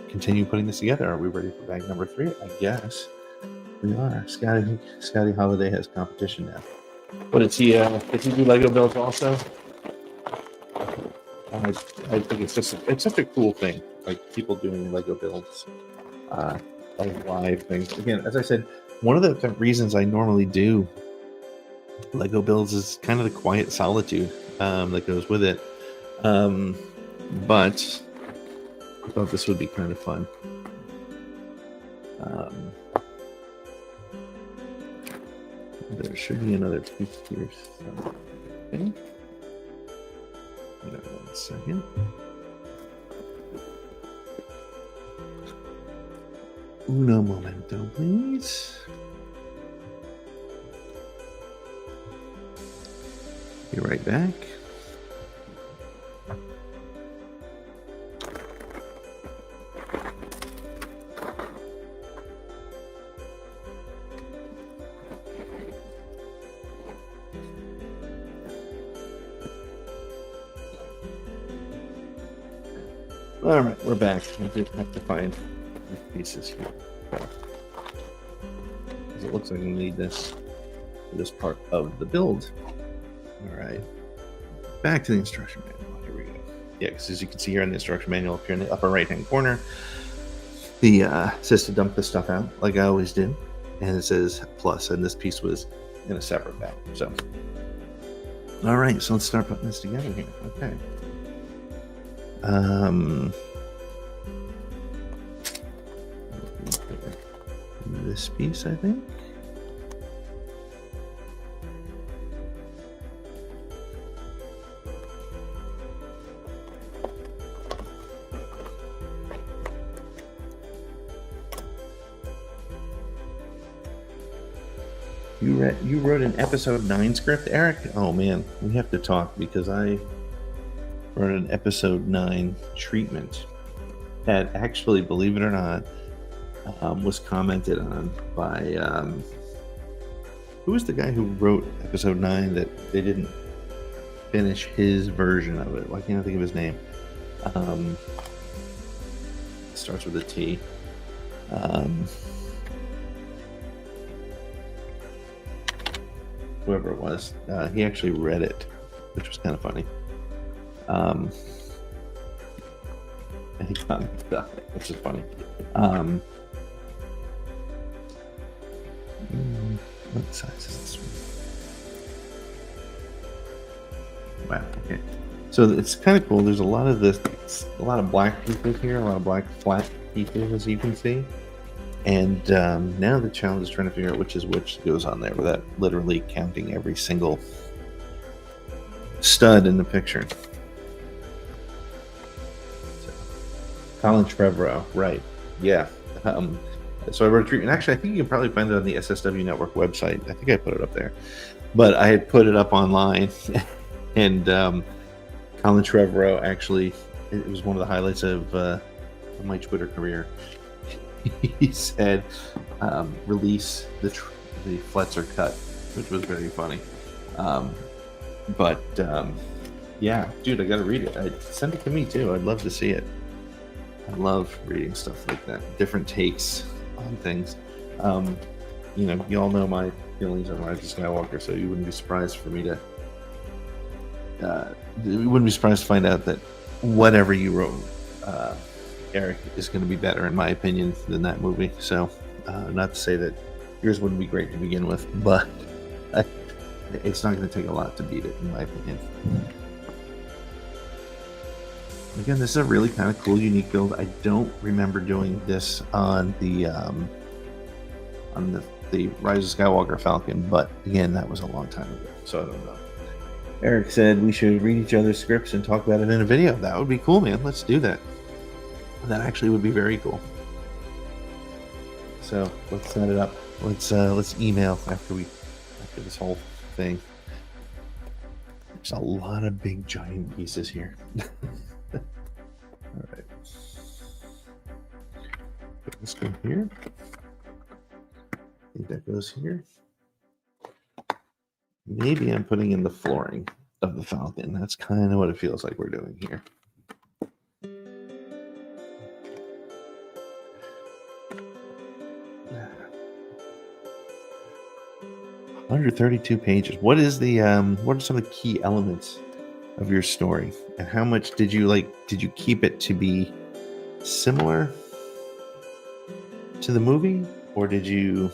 continue putting this together. Are we ready for bag number 3? I guess we are. Scotty Holiday has competition now. But does he do LEGO builds also? I think it's such a cool thing, like people doing LEGO builds, like live things. Again, as I said, one of the reasons I normally do LEGO builds is kind of the quiet solitude that goes with it. But I thought this would be kind of fun. There should be another piece here. Okay. Hold on 1 second. Uno momento, please. Be right back. All right, we're back. I did have to find the pieces here. Because it looks like we need this for this part of the build. All right, back to the instruction manual. Here we go. Yeah, because as you can see here in the instruction manual, up here in the upper right-hand corner, the says to dump this stuff out, like I always do, and it says plus, and this piece was in a separate bag. So, all right, so let's start putting this together here. Okay. This piece, I think. You wrote an episode 9 script, Eric? Oh man, we have to talk because I wrote an episode 9 treatment that actually, believe it or not, was commented on by who was the guy who wrote episode 9 that they didn't finish his version of it? Why can't I think of his name? It starts with a T. Whoever it was, he actually read it, which was kind of funny. And he commented on it, which is funny. What size is this one? Wow. Okay. So it's kind of cool. There's a lot of black pieces here, a lot of black flat pieces, as you can see. And now the challenge is trying to figure out which is which goes on there without literally counting every single stud in the picture. So, Colin Trevorrow, right? Yeah. So I wrote a treatment. Actually, I think you can probably find it on the SSW Network website. I think I put it up there, but I had put it up online, and Colin Trevorrow actually, it was one of the highlights of my Twitter career. He said, "Release the Fletcher cut," which was very funny. But yeah, dude, I gotta read it. Send it to me too. I'd love to see it. I love reading stuff like that, different takes on things. You know, you all know my feelings on Rise of Skywalker, so you wouldn't be surprised for me to. You wouldn't be surprised to find out that whatever you wrote, Eric, is going to be better, in my opinion, than that movie. So, not to say that yours wouldn't be great to begin with, but it's not going to take a lot to beat it, in my opinion. Again, this is a really kind of cool, unique build. I don't remember doing this on the Rise of Skywalker Falcon, but again, that was a long time ago, so I don't know. Eric said we should read each other's scripts and talk about it in a video. That would be cool, man. Let's do that. That actually would be very cool. So let's set it up. Let's email after this whole thing. There's a lot of big giant pieces here. All right. Let's go here. I think that goes here. Maybe I'm putting in the flooring of the Falcon. That's kind of what it feels like we're doing here. 132 pages. What are some of the key elements of your story, and how much did you keep it to be similar to the movie, or did you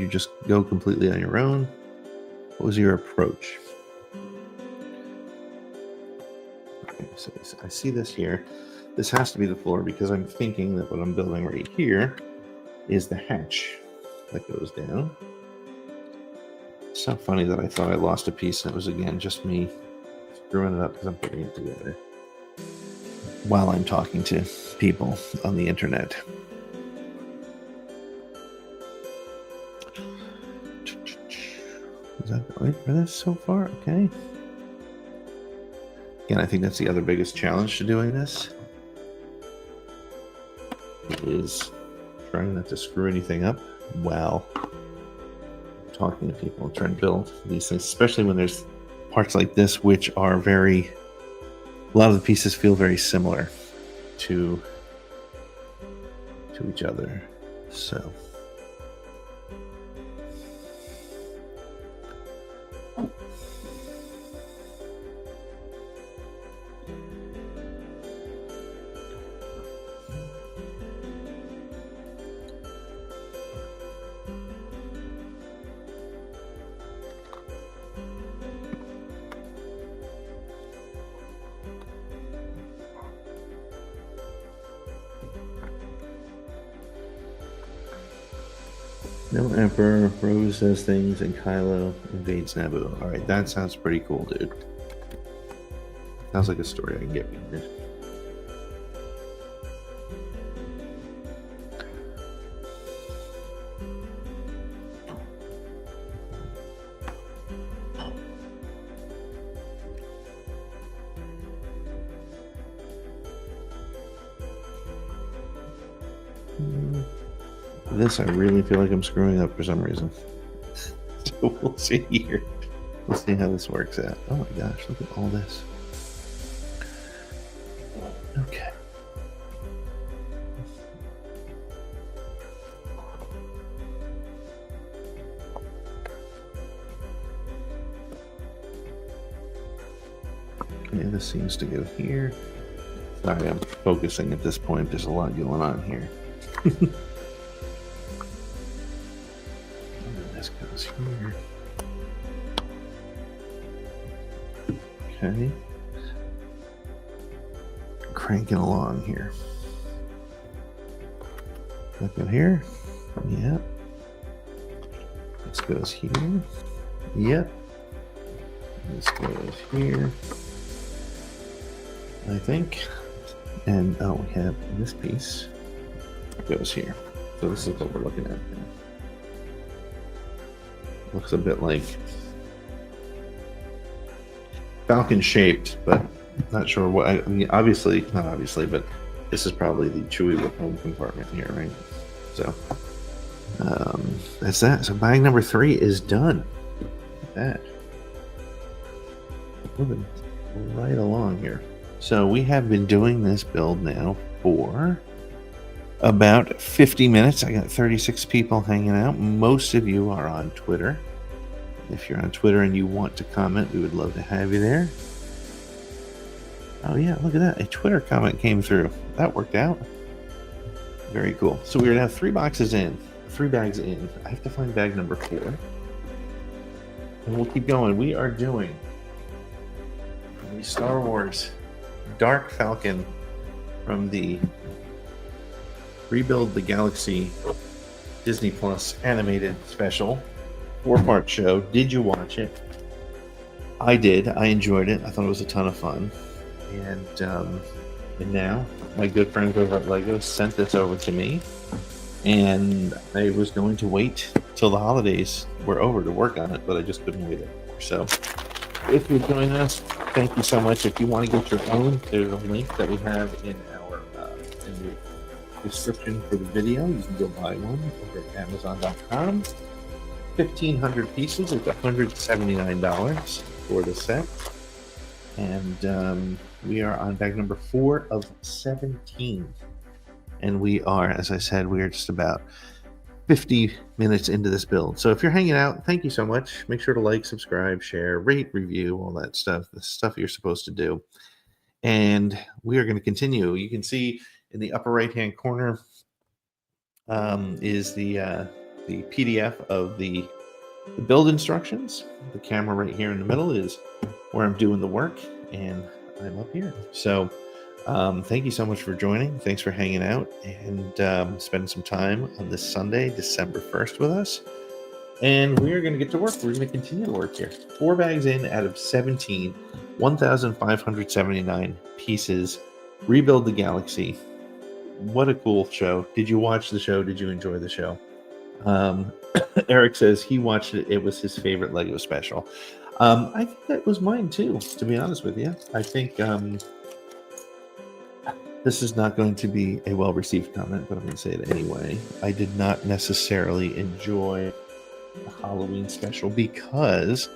just go completely on your own? What was your approach? Okay, so I see this here. This has to be the floor because I'm thinking that what I'm building right here is the hatch that goes down. It's so funny that I thought I lost a piece and it was, again, just me screwing it up because I'm putting it together while I'm talking to people on the internet. Is that right for this so far? Okay. Again, I think that's the other biggest challenge to doing this, is trying not to screw anything up while talking to people and trying to build these things, especially when there's parts like this, which are a lot of the pieces feel very similar to each other. So no Emperor, Rose does things, and Kylo invades Naboo. Alright, that sounds pretty cool, dude. Sounds like a story I can get behind. This I really feel like I'm screwing up for some reason. So we'll see here. We'll see how this works out. Oh my gosh, look at all this. Okay. Okay, this seems to go here. Sorry, I'm focusing at this point. There's a lot going on here. This goes here. Okay. Cranking along here. Click it here. Yep. This goes here. Yep. This goes here, I think. And oh, we have this piece goes here. So this is what we're looking at now. Looks a bit like Falcon shaped, but not sure what. I mean, obviously, not obviously, but this is probably the Chewie with home compartment here, right? So that's that. So bag number 3 is done. Look at that. Moving right along here. So we have been doing this build now for about 50 minutes. I got 36 people hanging out. Most of you are on Twitter. If you're on Twitter and you want to comment, we would love to have you there. Oh yeah, look at that. A Twitter comment came through. That worked out. Very cool. So we are now 3 bags in. I have to find bag number 4. And we'll keep going. We are doing the Star Wars Dark Falcon from the Rebuild the Galaxy Disney Plus animated special 4-part show. Did you watch it? I did. I enjoyed it. I thought it was a ton of fun. And now my good friends over at LEGO sent this over to me, and I was going to wait till the holidays were over to work on it, but I just couldn't wait anymore. So if you're joining us, thank you so much. If you want to get your own, there's a link that we have in our in the description for the video. You can go buy one over at Amazon.com. 1,500 pieces is $179 for the set. And we are on bag number 4 of 17. And we are, as I said, we are just about 50 minutes into this build. So if you're hanging out, thank you so much. Make sure to like, subscribe, share, rate, review, all that stuff, the stuff you're supposed to do. And we are going to continue. You can see in the upper right-hand corner is the PDF of the build instructions. The camera right here in the middle is where I'm doing the work, and I'm up here. So thank you so much for joining. Thanks for hanging out and spending some time on this Sunday, December 1st with us. And we are going to get to work. We're going to continue to work here. 4 bags in out of 17, 1,579 pieces. Rebuild the Galaxy. What a cool show. Did you watch the show? Did you enjoy the show? Eric says he watched it. It was his favorite LEGO special. I think that was mine too, to be honest with you. I think this is not going to be a well-received comment, but I'm going to say it anyway. I did not necessarily enjoy the Halloween special because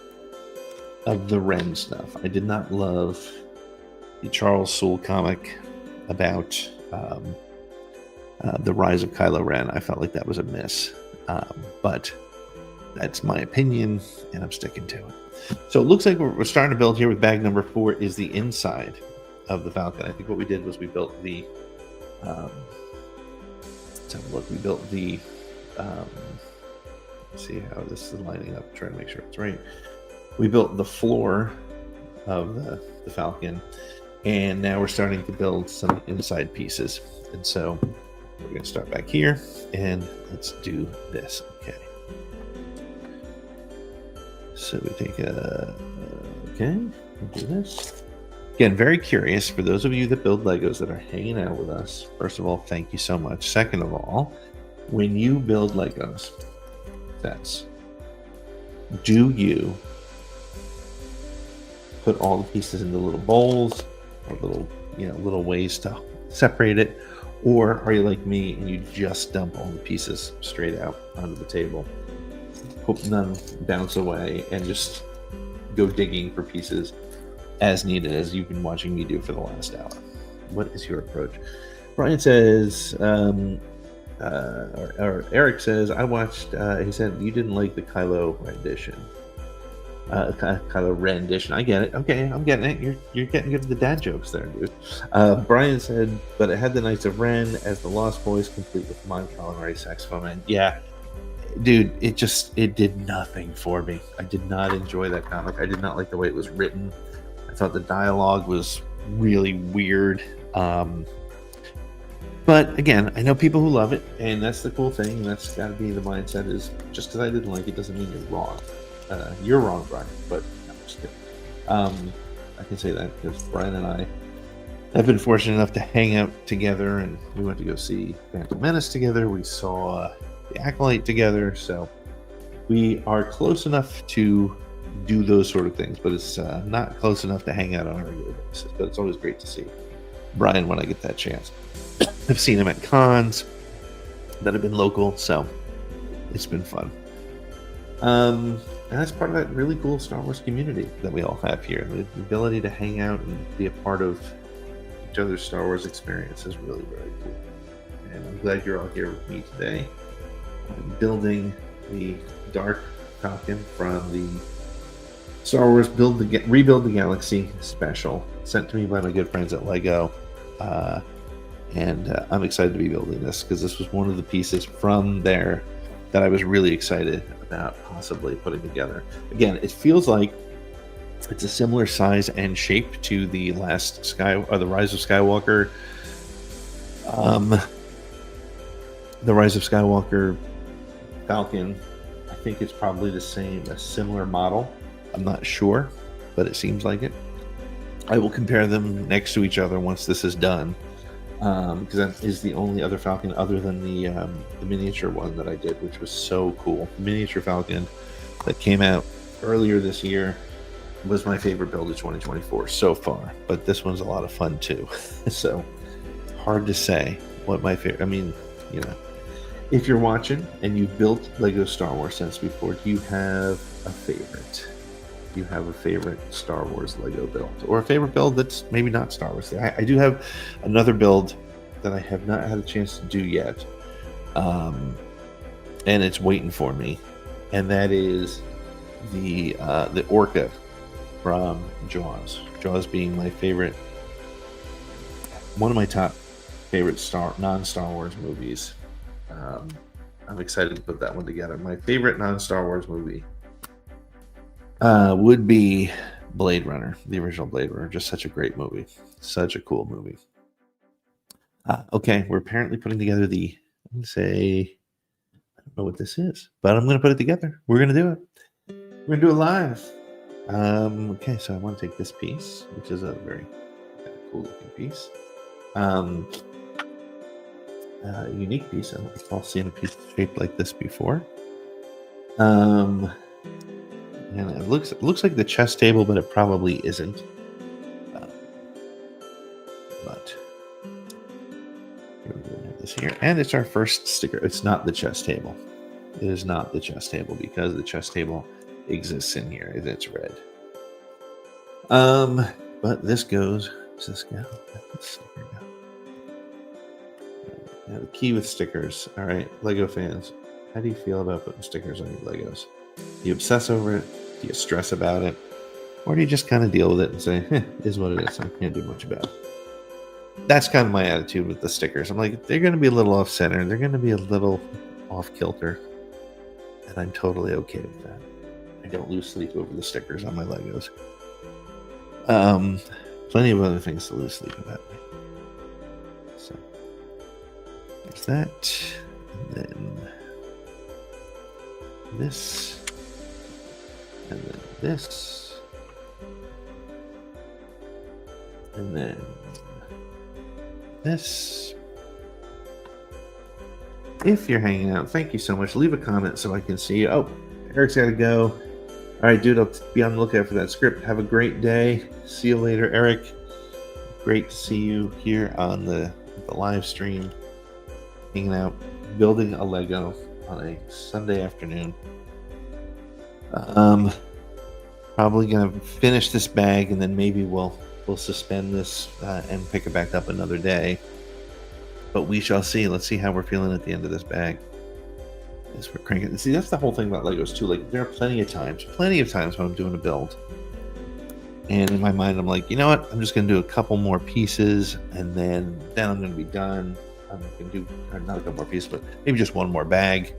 of the Ren stuff. I did not love the Charles Soule comic about the rise of Kylo Ren. I felt like that was a miss. But that's my opinion, and I'm sticking to it. So it looks like we're starting to build here with bag number 4 is the inside of the Falcon. I think what we did was we built the let's have a look. We built the let's see how this is lining up, trying to make sure it's right. We built the floor of the Falcon, and now we're starting to build some inside pieces. And so we're going to start back here, and let's do this. Okay. So we take okay, we'll do this. Again, very curious for those of you that build Legos that are hanging out with us. First of all, thank you so much. Second of all, when you build Legos sets, do you put all the pieces into little bowls or little ways to separate it? Or are you like me and you just dump all the pieces straight out onto the table? Hope none bounce away and just go digging for pieces as needed, as you've been watching me do for the last hour. What is your approach? Brian says, or Eric says, I watched, he said, you didn't like the Kylo rendition. Kylo rendition. I get it. Okay, I'm getting it. You're getting good at the dad jokes there, dude. Brian said, but it had the Knights of Ren as the Lost Boys, complete with Mon Calamari saxophone. And yeah, dude, it did nothing for me. I did not enjoy that comic. I did not like the way it was written. I thought the dialogue was really weird. But again, I know people who love it, and that's the cool thing. That's got to be the mindset. Is just because I didn't like it doesn't mean you're wrong. You're wrong, Brian. But no, I'm just kidding. I can say that because Brian and I have been fortunate enough to hang out together, and we went to go see Phantom Menace together. We saw The Acolyte together, so we are close enough to do those sort of things, but it's not close enough to hang out on a regular basis. But it's always great to see Brian when I get that chance. I've seen him at cons that have been local, so it's been fun. And that's part of that really cool Star Wars community that we all have here. The ability to hang out and be a part of each other's Star Wars experience is really, really cool. And I'm glad you're all here with me today. I'm building the Dark Falcon from the Star Wars Rebuild the Galaxy special, sent to me by my good friends at LEGO. And I'm excited to be building this because this was one of the pieces from there that I was really excited about possibly putting together. Again, it feels like it's a similar size and shape to the the Rise of Skywalker. The Rise of Skywalker Falcon. I think it's probably a similar model. I'm not sure, but it seems like it. I will compare them next to each other once this is done, because that is the only other Falcon other than the miniature one that I did, which was so cool. The miniature Falcon that came out earlier this year was my favorite build of 2024 so far, but this one's a lot of fun too. So hard to say what my favorite. I mean, you know, if you're watching and you've built Lego Star Wars sets before, do you have a favorite? Do you have a favorite Star Wars Lego build, or a favorite build that's maybe not Star Wars? I do have another build that I have not had a chance to do yet, and it's waiting for me, and that is the Orca from Jaws. Jaws being my favorite, one of my top favorite non-Star Wars movies. I'm excited to put that one together. My favorite non-Star Wars movie would be Blade Runner, the original Blade Runner. Just such a great movie. Such a cool movie. Okay, we're apparently putting together I'm going to say, I don't know what this is, but I'm going to put it together. We're going to do it. We're going to do it live. Okay, so I want to take this piece, which is a very cool looking piece. Unique piece. I don't recall seeing a piece shaped like this before. And it looks like the chess table, but it probably isn't. But we have this here, and it's our first sticker. It's not the chess table. It is not the chess table because the chess table exists in here. It's red. But this goes. Does this go? This sticker go? Now the key with stickers. All right, Lego fans, how do you feel about putting stickers on your Legos? Do you obsess over it? Do you stress about it? Or do you just kind of deal with it and say, it is what it is. I can't do much about it. That's kind of my attitude with the stickers. I'm like, they're going to be a little off center. They're going to be a little off kilter. And I'm totally okay with that. I don't lose sleep over the stickers on my Legos. Plenty of other things to lose sleep about. So there's that. And then this. And then this. And then this. If you're hanging out, thank you so much. Leave a comment so I can see you. Oh, Eric's got to go. All right, dude, I'll be on the lookout for that script. Have a great day. See you later, Eric. Great to see you here on the live stream, hanging out, building a Lego on a Sunday afternoon. Probably gonna finish this bag, and then maybe we'll suspend this and pick it back up another day. But we shall see. Let's see how we're feeling at the end of this bag. As we're cranking. See, that's the whole thing about Legos too. Like, there are plenty of times when I'm doing a build, and in my mind I'm like, you know what? I'm just gonna do a couple more pieces, and then I'm gonna be done. I'm gonna do not a couple more pieces, but maybe just one more bag,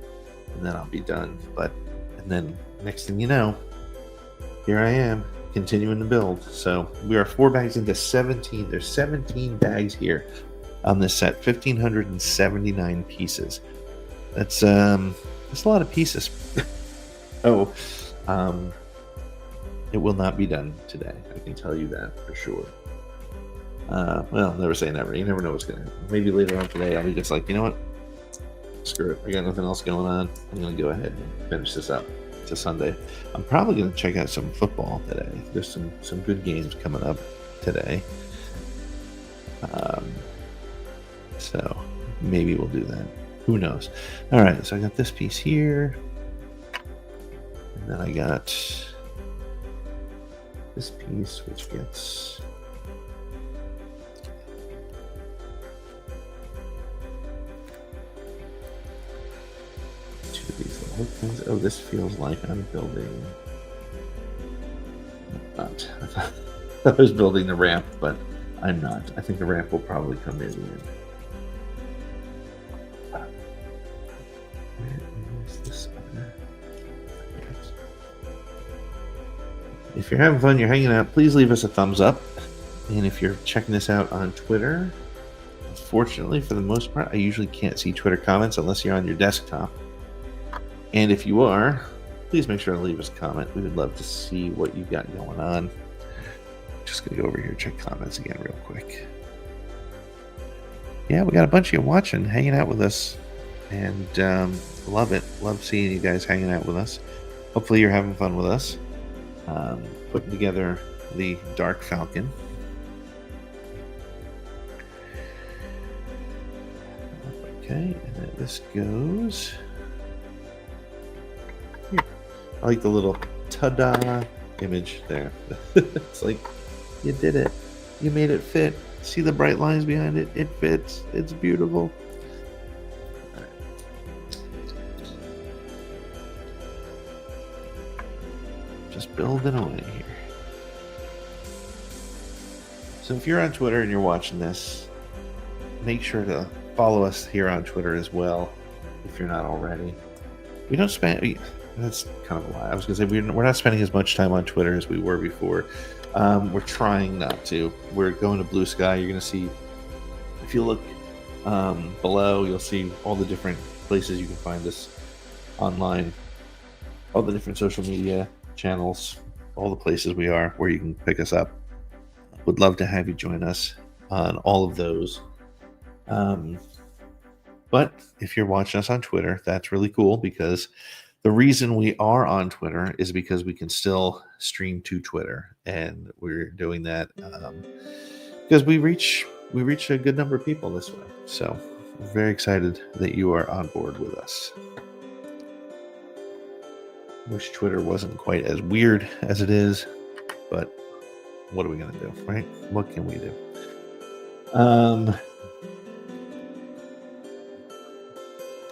and then I'll be done. And then next thing you know, here I am continuing to build. So we are 4 bags into 17. There's 17 bags here on this set. 1,579 pieces. That's a lot of pieces. Oh, it will not be done today. I can tell you that for sure. Well, never say never. You never know what's going to happen. Maybe later on today, I'll be just like, you know what? Screw it. I got nothing else going on. I'm going to go ahead and finish this up. It's a Sunday. I'm probably going to check out some football today. There's some good games coming up today. So maybe we'll do that. Who knows? All right. So I got this piece here. And then I got this piece, which gets... these little things. Oh, this feels like I'm building. Not. I thought I was building the ramp, but I'm not. I think the ramp will probably come near the end. Where is this other? If you're having fun, you're hanging out, please leave us a thumbs up. And if you're checking this out on Twitter, unfortunately, for the most part, I usually can't see Twitter comments unless you're on your desktop. And if you are, please make sure to leave us a comment. We would love to see what you've got going on. Just going to go over here and check comments again real quick. Yeah, we got a bunch of you watching, hanging out with us. And love it. Love seeing you guys hanging out with us. Hopefully you're having fun with us. Putting together the Dark Falcon. Okay, and then this goes... here. I like the little ta-da image there. It's like, you did it. You made it fit. See the bright lines behind it? It fits. It's beautiful. All right. Just building away here. So if you're on Twitter and you're watching this, make sure to follow us here on Twitter as well, if you're not already. We don't spend... that's kind of a lie. I was going to say we're not spending as much time on Twitter as we were before. We're trying not to. We're going to Blue Sky. You're going to see, if you look below, you'll see all the different places you can find us online, all the different social media channels, all the places we are where you can pick us up. Would love to have you join us on all of those. But if you're watching us on Twitter, that's really cool, because the reason we are on Twitter is because we can still stream to Twitter, and we're doing that because we reach a good number of people this way. So we're very excited that you are on board with us. Wish Twitter wasn't quite as weird as it is, but what are we gonna do, right? What can we do?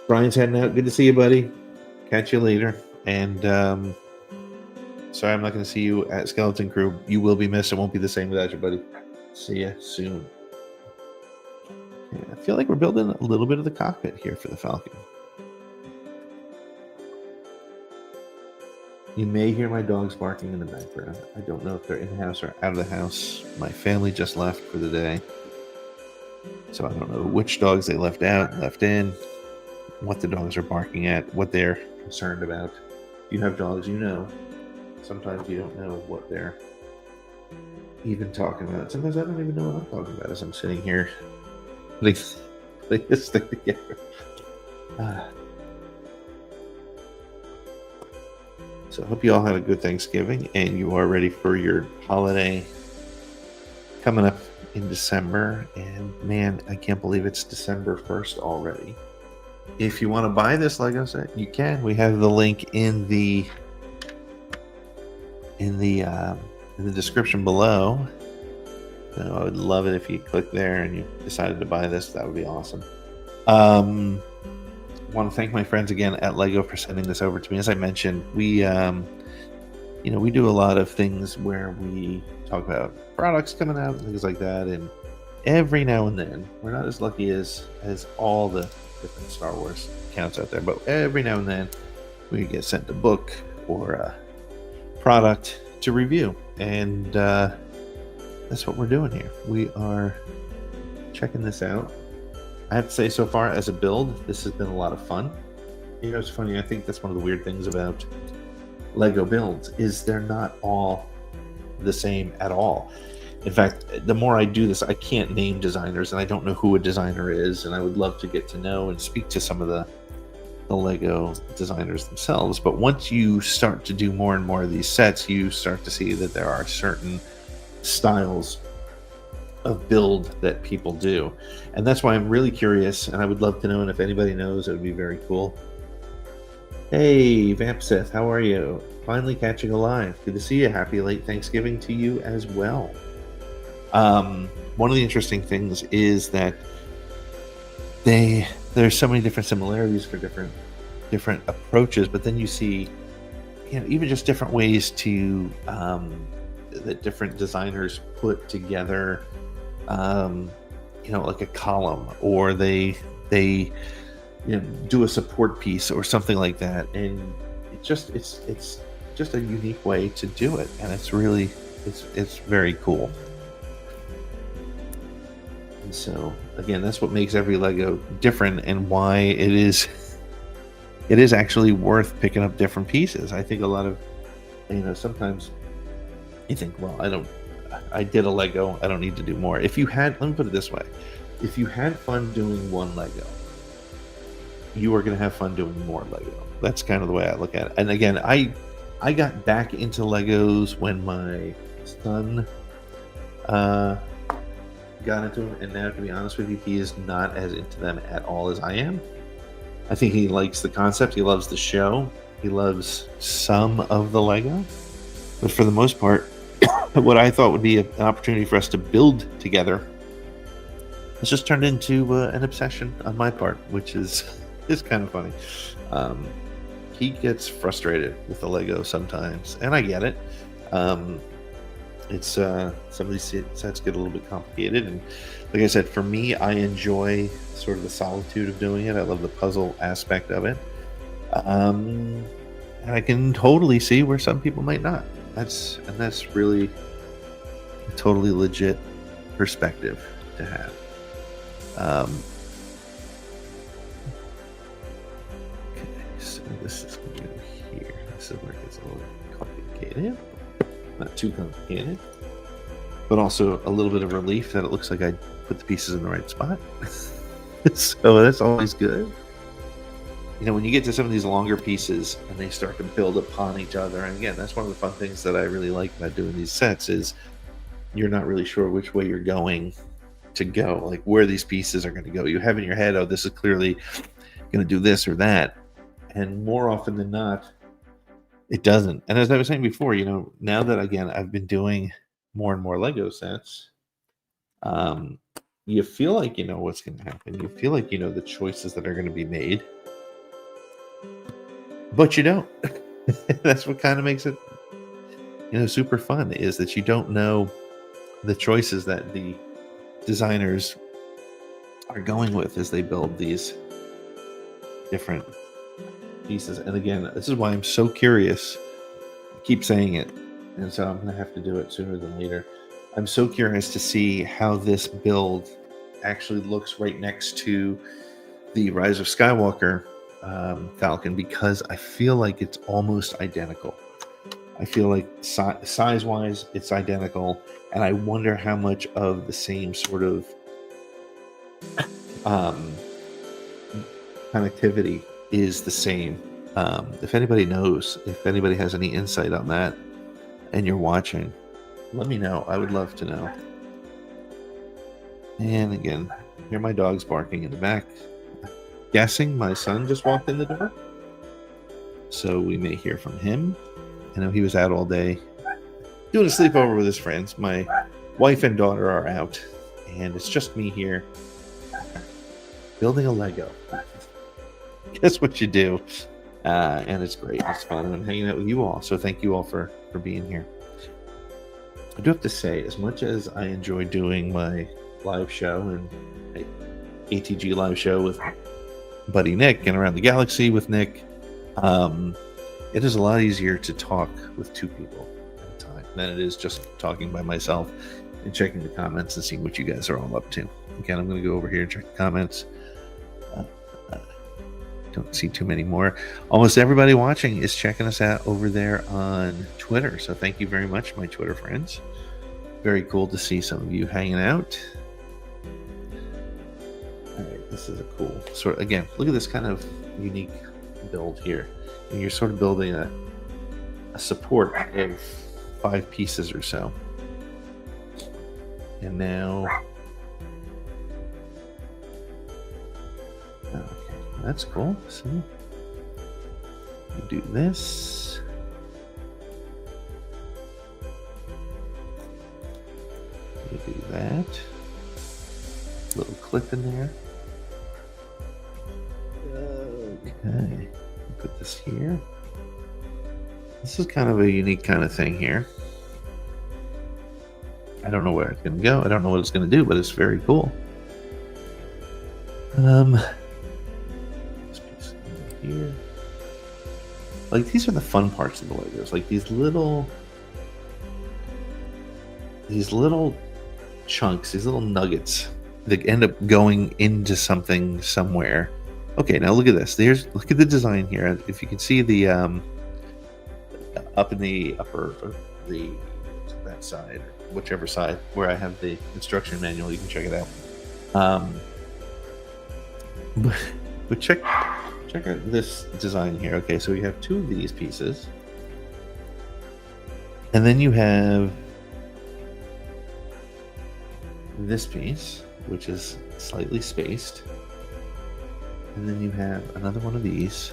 Brian's heading out. Good to see you, buddy. Catch you later. And sorry I'm not going to see you at Skeleton Crew. You will be missed. It won't be the same without you, buddy. See ya soon. Yeah, I feel like we're building a little bit of the cockpit here for the Falcon. You may hear my dogs barking in the background. I don't know if they're in the house or out of the house. My family just left for the day, so I don't know which dogs they left out, left in, what the dogs are barking at, what they're concerned about. If you have dogs, you know. Sometimes you don't know what they're even talking about. Sometimes I don't even know what I'm talking about as I'm sitting here putting this thing together. So I hope you all had a good Thanksgiving and you are ready for your holiday coming up in December. And man, I can't believe it's December 1st already. If you want to buy this Lego set, you can. We have the link in the description below. So I would love it if you click there and you decided to buy this. That would be awesome. Want to thank my friends again at Lego for sending this over to me. As I mentioned, we we do a lot of things where we talk about products coming out and things like that, and every now and then, we're not as lucky as all the different Star Wars accounts out there, but every now and then we get sent a book or a product to review, and that's what we're doing here. We are checking this out. I have to say, so far as a build, this has been a lot of fun. You know, it's funny. I think that's one of the weird things about Lego builds is they're not all the same at all. In fact, the more I do this, I can't name designers, and I don't know who a designer is, and I would love to get to know and speak to some of the Lego designers themselves. But once you start to do more and more of these sets, you start to see that there are certain styles of build that people do. And that's why I'm really curious, and I would love to know, and if anybody knows, it would be very cool. Hey, Vampseth, how are you? Finally catching alive. Good to see you. Happy late Thanksgiving to you as well. One of the interesting things is that there's so many different similarities for different approaches, but then you see, you know, even just different ways to that different designers put together, you know, like a column, or they you know, do a support piece or something like that, and it's just a unique way to do it, and it's really it's very cool. And so again, that's what makes every Lego different, and why it is actually worth picking up different pieces. I think a lot of, you know, sometimes you think, well, I did a Lego, I don't need to do more. Let me put it this way, if you had fun doing one Lego, you are going to have fun doing more Lego. That's kind of the way I look at it. And again, I got back into Legos when my son got into them, and now, to be honest with you, he is not as into them at all as I am. I think he likes the concept, he loves the show, he loves some of the Lego, but for the most part, what I thought would be an opportunity for us to build together has just turned into an obsession on my part, which is kind of funny. He gets frustrated with the Lego sometimes, and I get it. It's some of these sets get a little bit complicated, and like I said, for me, I enjoy sort of the solitude of doing it. I love the puzzle aspect of it, and I can totally see where some people might not. That's really a totally legit perspective to have. Okay, so this is going to go here. This is where it gets a little complicated. Not too complicated, but also a little bit of relief that it looks like I put the pieces in the right spot. So that's always good. You know, when you get to some of these longer pieces and they start to build upon each other, and again, that's one of the fun things that I really like about doing these sets is you're not really sure which way you're going to go, like where these pieces are going to go. You have in your head, oh, this is clearly going to do this or that, and more often than not, it doesn't. And as I was saying before, you know, now that, again, I've been doing more and more Lego sets, you feel like you know what's going to happen. You feel like you know the choices that are going to be made, but you don't. That's what kind of makes it, you know, super fun, is that you don't know the choices that the designers are going with as they build these different pieces. And again, this is why I'm so curious. I keep saying it, and so I'm going to have to do it sooner than later. I'm so curious to see how this build actually looks right next to the Rise of Skywalker Falcon, because I feel like it's almost identical. I feel like size-wise, it's identical, and I wonder how much of the same sort of connectivity is the same. If anybody knows, if anybody has any insight on that, and you're watching, let me know. I would love to know. And again, hear my dogs barking in the back. Guessing my son just walked in the door, so we may hear from him. I know he was out all day doing a sleepover with his friends. My wife and daughter are out, and it's just me here building a Lego. Guess what you do? And it's great. It's fun, and I'm hanging out with you all. So thank you all for being here. I do have to say, as much as I enjoy doing my live show and ATG live show with buddy Nick and Around the Galaxy with Nick, it is a lot easier to talk with two people at a time than it is just talking by myself. and checking the comments and seeing what you guys are all up to. Again, I'm going to go over here and check the comments. Don't see too many more. Almost everybody watching is checking us out over there on Twitter. So thank you very much, my Twitter friends. Very cool to see some of you hanging out. All right, this is a cool sort of, again, look at this kind of unique build here. And you're sort of building a support of 5 pieces or so. And now, okay, that's cool. See, you do this. You do that. Little clip in there. Okay, put this here. This is kind of a unique kind of thing here. I don't know where it's going to go. I don't know what it's going to do, but it's very cool. This piece here. Like, these are the fun parts of the Legos. Like these little chunks, these little nuggets that end up going into something somewhere. Okay, now look at this. Look at the design here. If you can see the up in the upper, that side, or whichever side where I have the instruction manual, you can check it out. But check out this design here. Okay, so we have 2 of these pieces, and then you have this piece, which is slightly spaced, and then you have another one of these.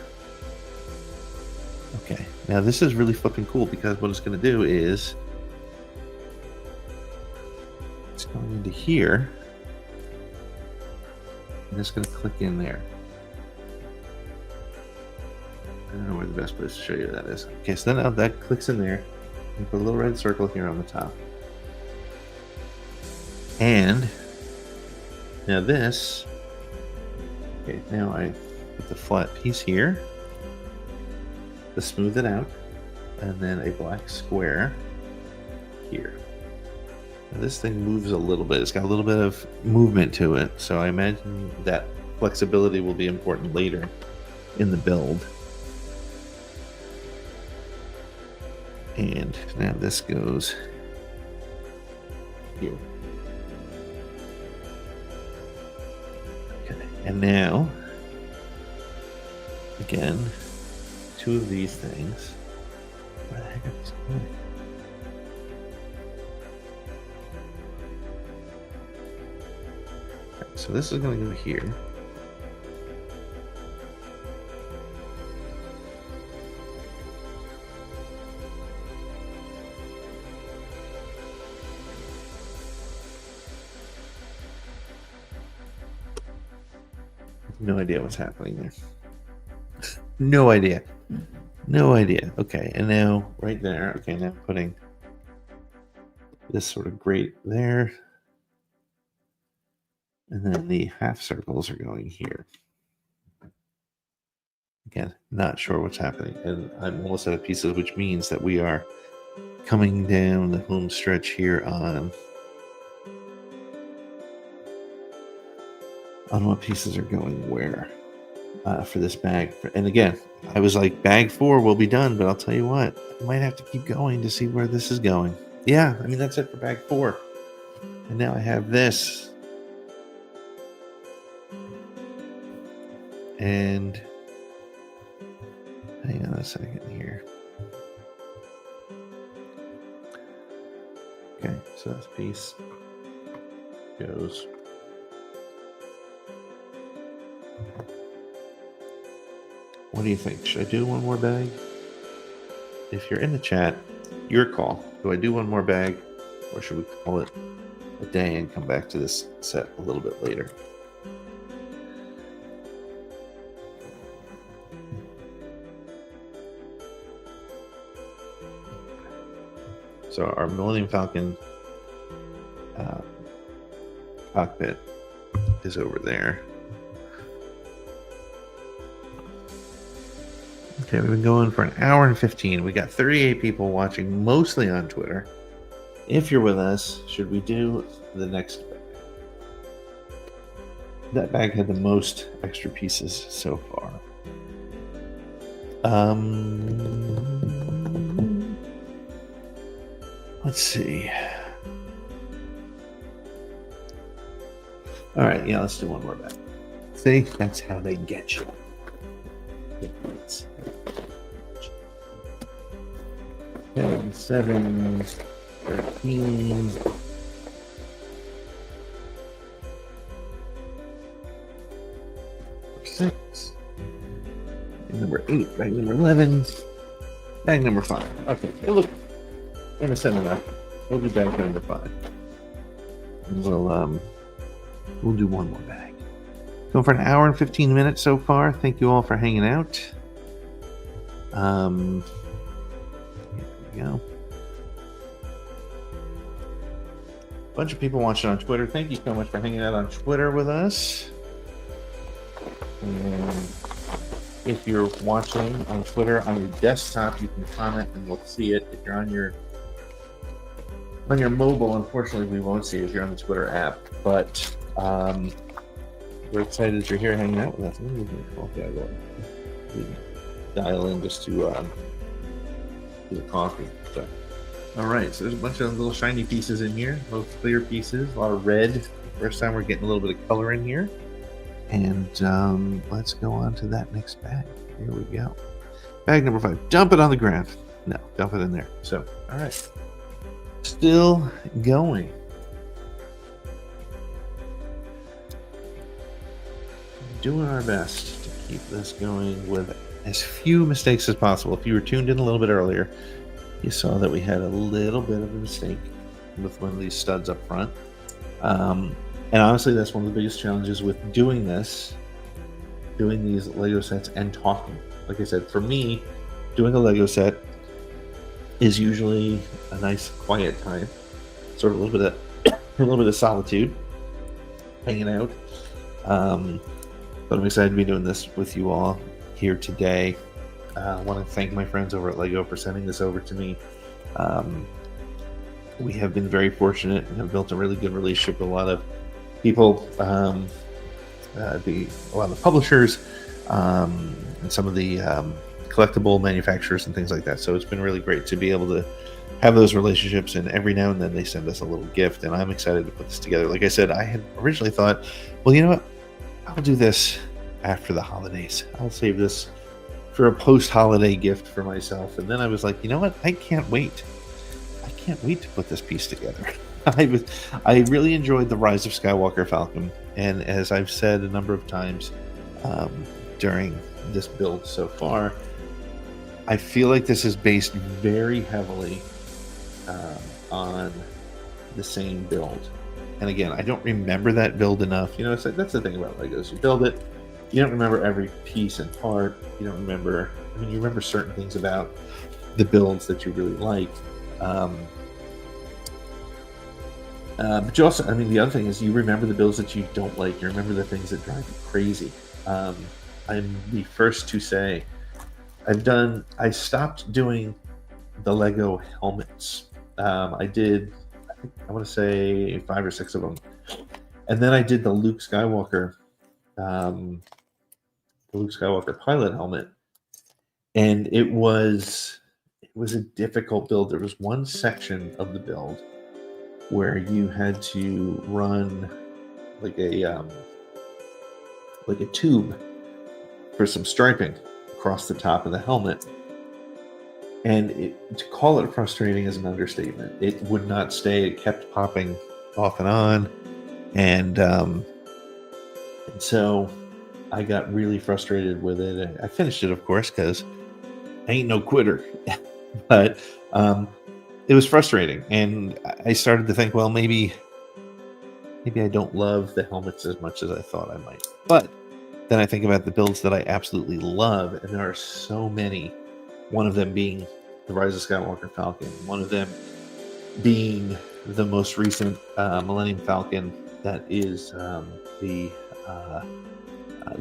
Okay, now this is really flipping cool, because what it's going to do is it's going into here, and it's going to click in there. I don't know where the best place to show you that is. Okay, so now that clicks in there, and put a little red circle here on the top. And now this, okay, now I put the flat piece here to smooth it out, and then a black square here. Now this thing moves a little bit. It's got a little bit of movement to it, so I imagine that flexibility will be important later in the build. And now this goes here. Okay, and now, again, 2 of these things. Where the heck are these going? Okay, so this is going to go here. No idea what's happening there. No idea. No idea. Okay, and now right there. Okay, now putting this sort of grate there. And then the half circles are going here. Again, not sure what's happening. And I'm almost out of pieces, which means that we are coming down the home stretch here on what pieces are going where for this bag. And again, I was like, bag 4 will be done, but I'll tell you what, I might have to keep going to see where this is going. Yeah, I mean, that's it for bag 4. And now I have this. And hang on a second here. Okay, so this piece goes. What do you think? Should I do one more bag? If you're in the chat, your call. Do I do one more bag, or should we call it a day and come back to this set a little bit later? So our Millennium Falcon cockpit is over there. Okay, we've been going for an hour and 15. We got 38 people watching, mostly on Twitter. If you're with us, should we do the next bag? That bag had the most extra pieces so far. Let's see. All right, yeah, let's do one more bag. See, that's how they get you. 7, 13. Six. Bag number 8. Bag number 11. Bag number 5. Okay, hey, look. Innocent enough. We'll do bag number 5. And we'll do one more bag. Going for an hour and 15 minutes so far. Thank you all for hanging out. Here we go. Bunch of people watching on Twitter. Thank you so much for hanging out on Twitter with us. And if you're watching on Twitter on your desktop, you can comment and we'll see it. If you're on your mobile, unfortunately, we won't see it if you're on the Twitter app. But we're excited that you're here hanging out with us. Dial in just to do the coffee. So, all right, so there's a bunch of little shiny pieces in here, both clear pieces, a lot of red. First time we're getting a little bit of color in here. And let's go on to that next bag. Here we go. Bag number 5. Dump it on the ground. No, dump it in there. So, all right. Still going. Doing our best to keep this going with as few mistakes as possible. If you were tuned in a little bit earlier, you saw that we had a little bit of a mistake with one of these studs up front. And honestly, that's one of the biggest challenges with doing these Lego sets and talking. Like I said, for me, doing a Lego set is usually a nice quiet time, sort of a little bit of solitude, hanging out. But I'm excited to be doing this with you all here today. I want to thank my friends over at LEGO for sending this over to me. We have been very fortunate and have built a really good relationship with a lot of people, a lot of publishers, and some of the collectible manufacturers and things like that. So it's been really great to be able to have those relationships, and every now and then they send us a little gift, and I'm excited to put this together. Like I said, I had originally thought, well, you know what? I'll do this after the holidays. I'll save this for a post-holiday gift for myself. And then I was like, you know what? I can't wait. I can't wait to put this piece together. I really enjoyed the Rise of Skywalker Falcon. And as I've said a number of times during this build so far, I feel like this is based very heavily on the same build. And again, I don't remember that build enough. You know, that's the thing about Legos. You build it, you don't remember every piece and part. You don't remember, you remember certain things about the builds that you really like. But you also, the other thing is you remember the builds that you don't like. You remember the things that drive you crazy. I'm the first to say I stopped doing the Lego helmets. I want to say 5 or 6 of them. And then I did the Luke Skywalker pilot helmet. And it was a difficult build. There was one section of the build where you had to run like a tube for some striping across the top of the helmet. And to call it frustrating is an understatement. It would not stay. It kept popping off and on. And so I got really frustrated with it. I finished it, of course, because I ain't no quitter. But it was frustrating. And I started to think, well, maybe I don't love the helmets as much as I thought I might. But then I think about the builds that I absolutely love, and there are so many. One of them being the Rise of Skywalker Falcon. One of them being the most recent Millennium Falcon. That is the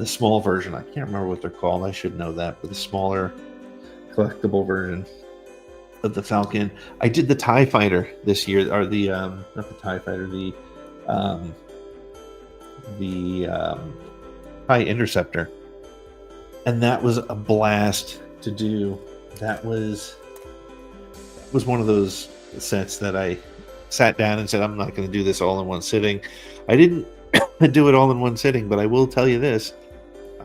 small version. I can't remember what they're called. I should know that, but the smaller collectible version. of the Falcon. I did the TIE Fighter this year, or the not the TIE Fighter, um, the TIE Interceptor, and that was a blast to do. That was one of those sets that I sat down and said, I'm not going to do this all in one sitting. I didn't do it all in one sitting, but I will tell you this.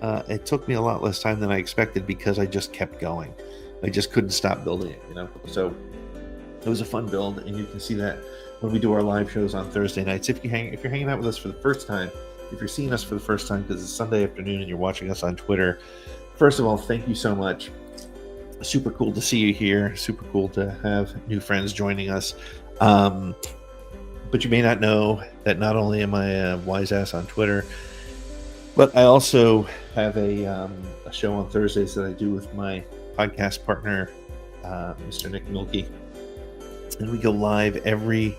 It took me a lot less time than I expected because I just kept going. I just couldn't stop building it, So it was a fun build, and you can see that when we do our live shows on Thursday nights. If you're hanging out with us for the first time, if you're seeing us for the first time because it's Sunday afternoon and you're watching us on Twitter, first of all, thank you so much. Super cool to see you here. Super cool to have new friends joining us. But you may not know that not only am I a wise ass on Twitter, but I also have a show on Thursdays that I do with my podcast partner, Mr. Nick Milkey. And we go live every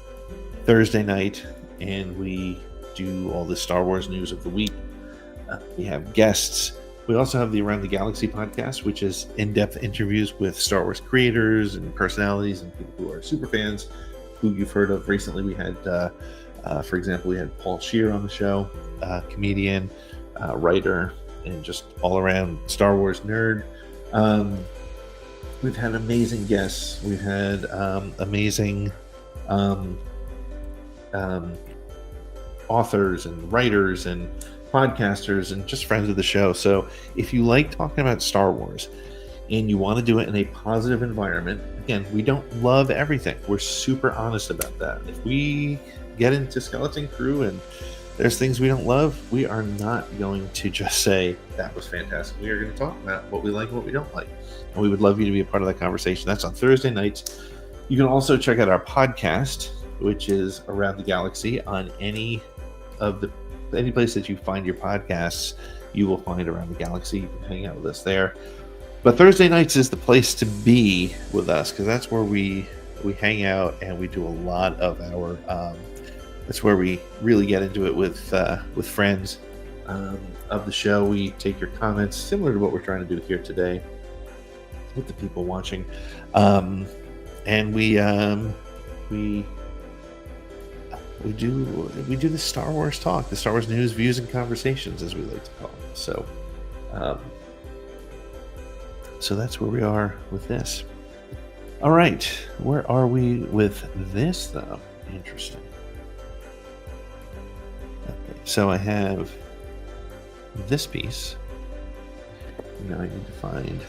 Thursday night, and we do all the Star Wars news of the week. We have guests. We also have the Around the Galaxy podcast, which is in-depth interviews with Star Wars creators and personalities and people who are super fans, who you've heard of. Recently, we had, for example, we had Paul Scheer on the show, comedian, writer, and just all-around Star Wars nerd. We've had amazing guests. We've had amazing authors and writers and podcasters and just friends of the show. So if you like talking about Star Wars and you want to do it in a positive environment, again, we don't love everything. We're super honest about that. If we get into Skeleton Crew and there's things we don't love, we are not going to just say that was fantastic. We are going to talk about what we like and what we don't like. And we would love you to be a part of that conversation. That's on Thursday nights. You can also check out our podcast, which is Around the Galaxy, on any place that you find your podcasts. You will find Around the Galaxy. You can hang out with us there. But Thursday nights is the place to be with us, because that's where we hang out and we do a lot of our. That's where we really get into it with friends of the show. We take your comments, similar to what we're trying to do here today with the people watching, and we do the Star Wars talk, the Star Wars news, views, and conversations, as we like to call it. So that's where we are with this. All right, where are we with this, though? Interesting. Okay, so I have this piece. Now I need to find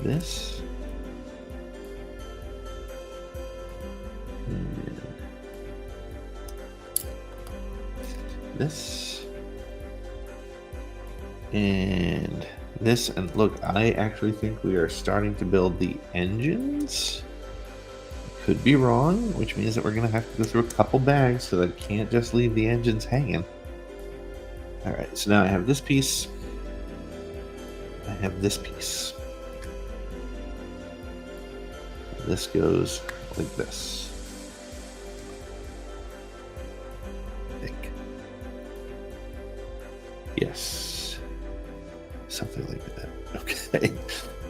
this. And this. And this. And look, I actually think we are starting to build the engines. Could be wrong, which means that we're going to have to go through a couple bags, so that I can't just leave the engines hanging. All right, so now I have this piece. I have this piece. This goes like this. I think. Yes. Something like that. Okay.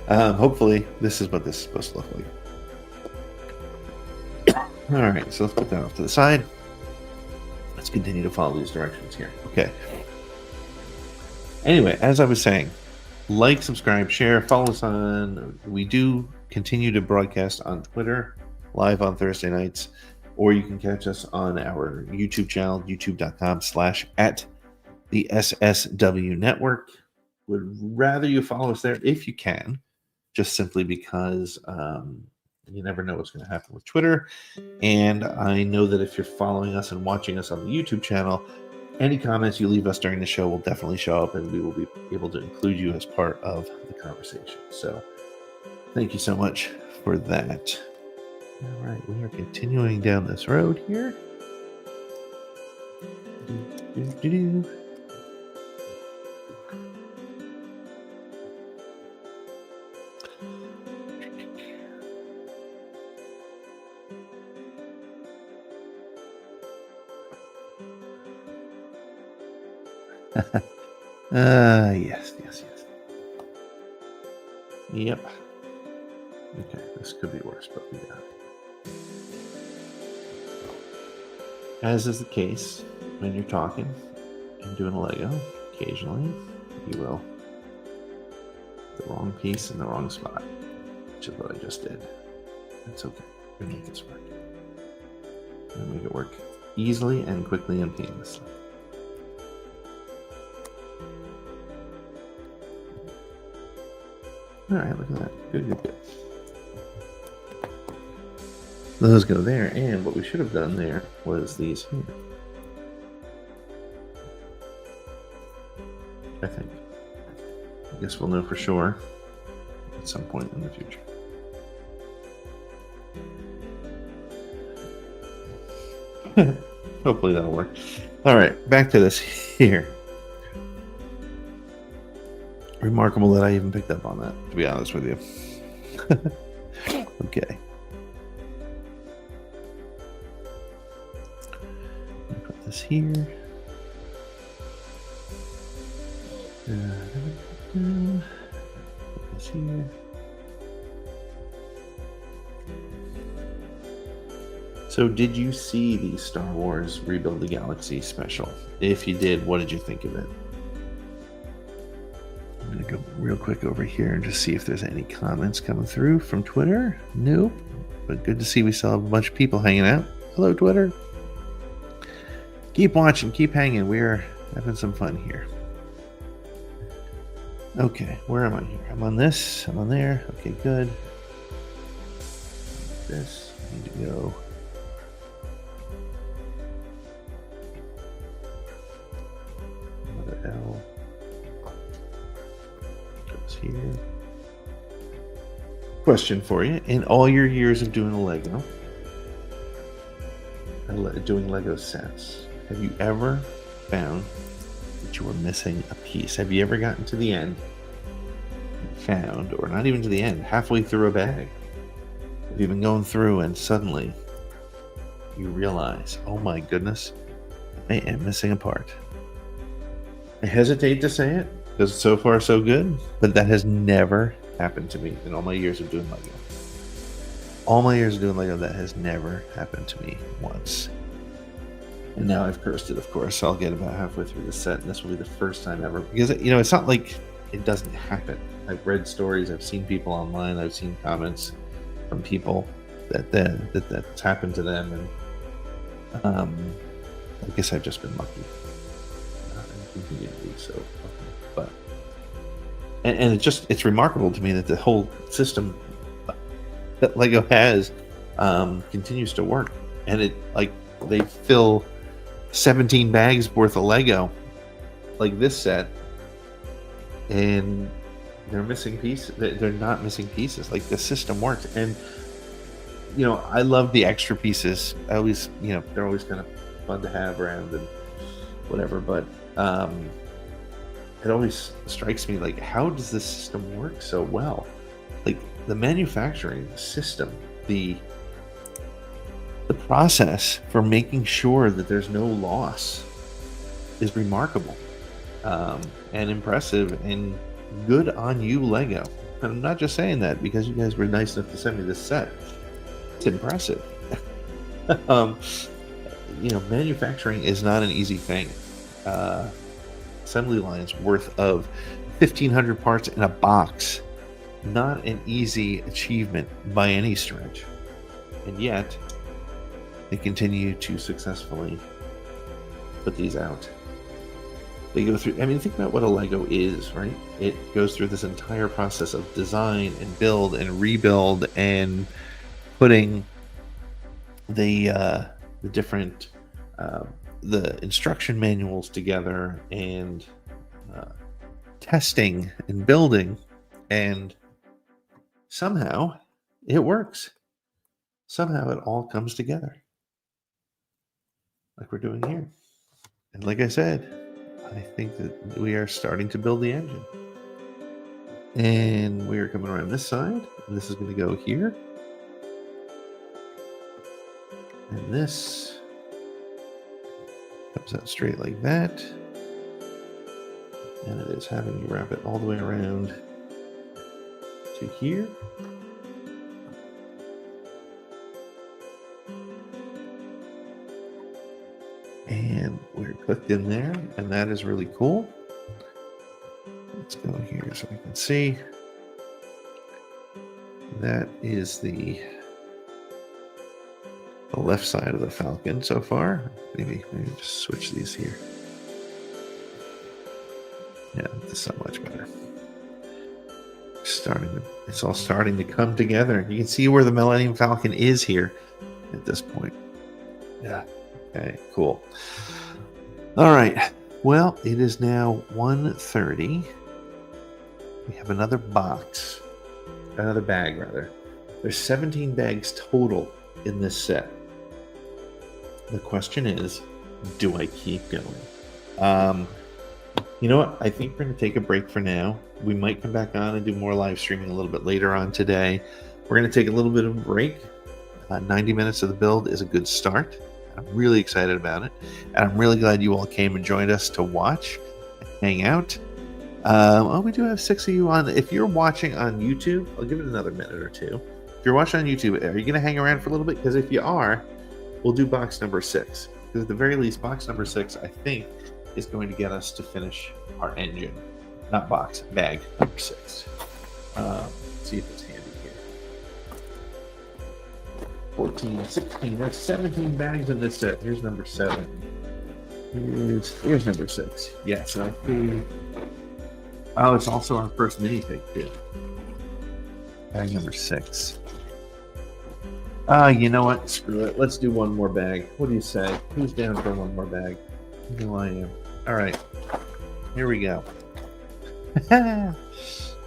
Hopefully, this is what this is supposed to look like. All right, so let's put that off to the side. Let's continue to follow these directions here. Okay. Anyway, as I was saying, like, subscribe, share, follow us on. We do continue to broadcast on Twitter, live on Thursday nights, or you can catch us on our YouTube channel, youtube.com/@the SSW Would rather you follow us there if you can, just simply because you never know what's going to happen with Twitter. And I know that if you're following us and watching us on the YouTube channel, any comments you leave us during the show will definitely show up, and we will be able to include you as part of the conversation. So thank you so much for that. All right, we are continuing down this road here. Yes. Yep. Okay, this could be worse, but we got it. As is the case when you're talking and doing a Lego, occasionally you will put the wrong piece in the wrong spot, which is what I just did. That's okay. We're gonna make this work. We're gonna make it work easily and quickly and painlessly. All right, look at that. Good, good, good. Those go there, and what we should have done there was these here. I think. I guess we'll know for sure at some point in the future. Hopefully that'll work. All right, back to this here. Remarkable that I even picked up on that, to be honest with you. Okay. Put this here. Put this here. So did you see the Star Wars Rebuild the Galaxy special? If you did, what did you think of it? I'm going to go real quick over here and just see if there's any comments coming through from Twitter. Nope. But good to see we still have a bunch of people hanging out. Hello, Twitter. Keep watching. Keep hanging. We're having some fun here. Okay. Where am I here? I'm on this. I'm on there. Okay, good. This. I need to go. Another L. Here. Question for you. In all your years of doing Lego, doing Lego sets, have you ever found that you were missing a piece? Have you ever gotten to the end and found, or not even to the end, halfway through a bag? Have you been going through and suddenly you realize, oh my goodness, I am missing a part? I hesitate to say it, because so far so good, but that has never happened to me in all my years of doing Lego. All my years of doing Lego, that has never happened to me once. And now I've cursed it, of course. I'll get about halfway through the set, and this will be the first time ever. Because, you know, it's not like it doesn't happen. I've read stories, I've seen people online, I've seen comments from people that's happened to them, and I guess I've just been lucky. And continue to be so lucky. But and it's remarkable to me that the whole system that Lego has continues to work, and it, like, they fill 17 bags worth of Lego like this set, and they're missing pieces. They're not missing pieces. Like, the system works. And you know, I love the extra pieces. I always, you know, they're always kind of fun to have around and whatever, but it always strikes me, like, how does this system work so well? Like, the manufacturing system, the process for making sure that there's no loss is remarkable, and impressive, and good on you, Lego. And I'm not just saying that because you guys were nice enough to send me this set. It's impressive. You know, manufacturing is not an easy thing. Assembly lines worth of 1,500 parts in a box, not an easy achievement by any stretch, and yet they continue to successfully put these out. They go through, I mean, think about what a Lego is, right? It goes through this entire process of design and build and rebuild and putting the different the instruction manuals together, and testing and building, and somehow it works. Somehow it all comes together, like we're doing here. And like I said, I think that we are starting to build the engine. And we are coming around this side, and this is going to go here. And this comes out straight like that. And it is having you wrap it all the way around to here. And we're clicked in there, and that is really cool. Let's go here so we can see. That is the left side of the Falcon so far. Maybe just switch these here. Yeah, this is so much better. It's all starting to come together. You can see where the Millennium Falcon is here at this point. Yeah. Okay, cool. All right. Well, it is now 1:30. We have another bag rather. There's 17 bags total in this set. The question is, do I keep going? You know what? I think we're going to take a break for now. We might come back on and do more live streaming a little bit later on today. We're going to take a little bit of a break. 90 minutes of the build is a good start. I'm really excited about it. And I'm really glad you all came and joined us to watch and hang out. We do have 6 of you on. If you're watching on YouTube, I'll give it another minute or two. If you're watching on YouTube, are you going to hang around for a little bit? Because if you are, we'll do box number 6. Because at the very least, box number 6, I think, is going to get us to finish our engine. Not box, bag number 6. Let's see if it's handy here. 14, 16, that's 17 bags in this set. Here's number 7. Here's number 6. Yes, I see. Oh, it's also our first minifig too. Bag number 6. You know what? Screw it. Let's do one more bag. What do you say? Who's down for one more bag? You know I am. All right. Here we go.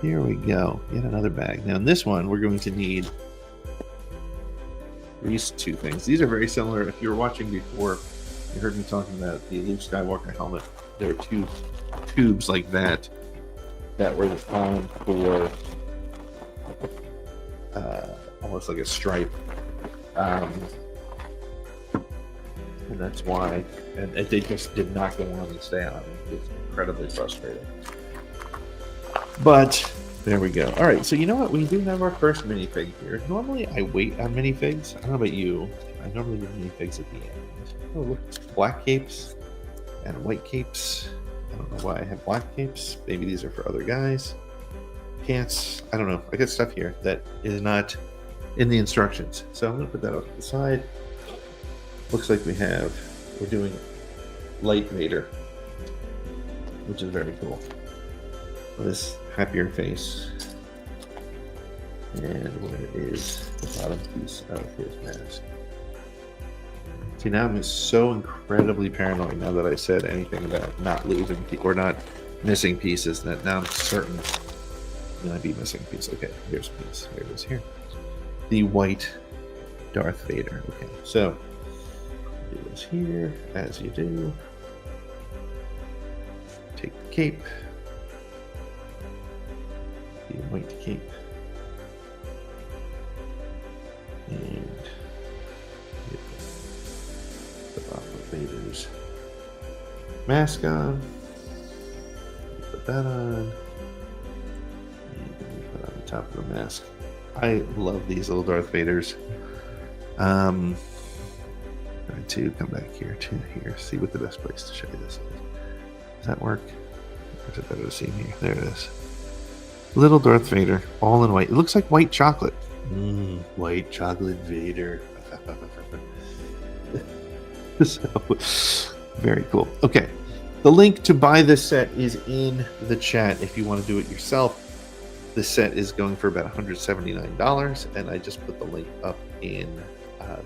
Here we go. Yet another bag. Now in this one, we're going to need these 2 things. These are very similar. If you were watching before, you heard me talking about the Luke Skywalker helmet. There are 2 tubes like that were designed for almost like a stripe. And that's why, and they just did not go on and stay on. It's incredibly frustrating. But there we go. All right, so you know what? We do have our first minifig here. Normally, I wait on minifigs. I don't know about you. I normally do minifigs at the end. Oh, look, black capes and white capes. I don't know why I have black capes. Maybe these are for other guys. Pants. I don't know. I got stuff here that is not in the instructions. So I'm going to put that off to the side. Looks like we're doing Light Vader, which is very cool. This happier face. And where is the bottom piece of his mask? See, now I'm so incredibly paranoid now that I said anything about not losing or not missing pieces, that now I'm certain I'm going to be missing a piece. Okay, here's a piece. There it is here. The white Darth Vader. Okay, so do this here, as you do. Take the cape. The white cape. And put off of Vader's mask on. Put that on. And then we put on the top of the mask. I love these little Darth Vaders. Going to come back here to here, see what the best place to show you this is. Does that work? Or is it better to see here? There it is. Little Darth Vader, all in white. It looks like white chocolate. White chocolate Vader. So, very cool. Okay. The link to buy this set is in the chat if you want to do it yourself. This set is going for about $179, and I just put the link up in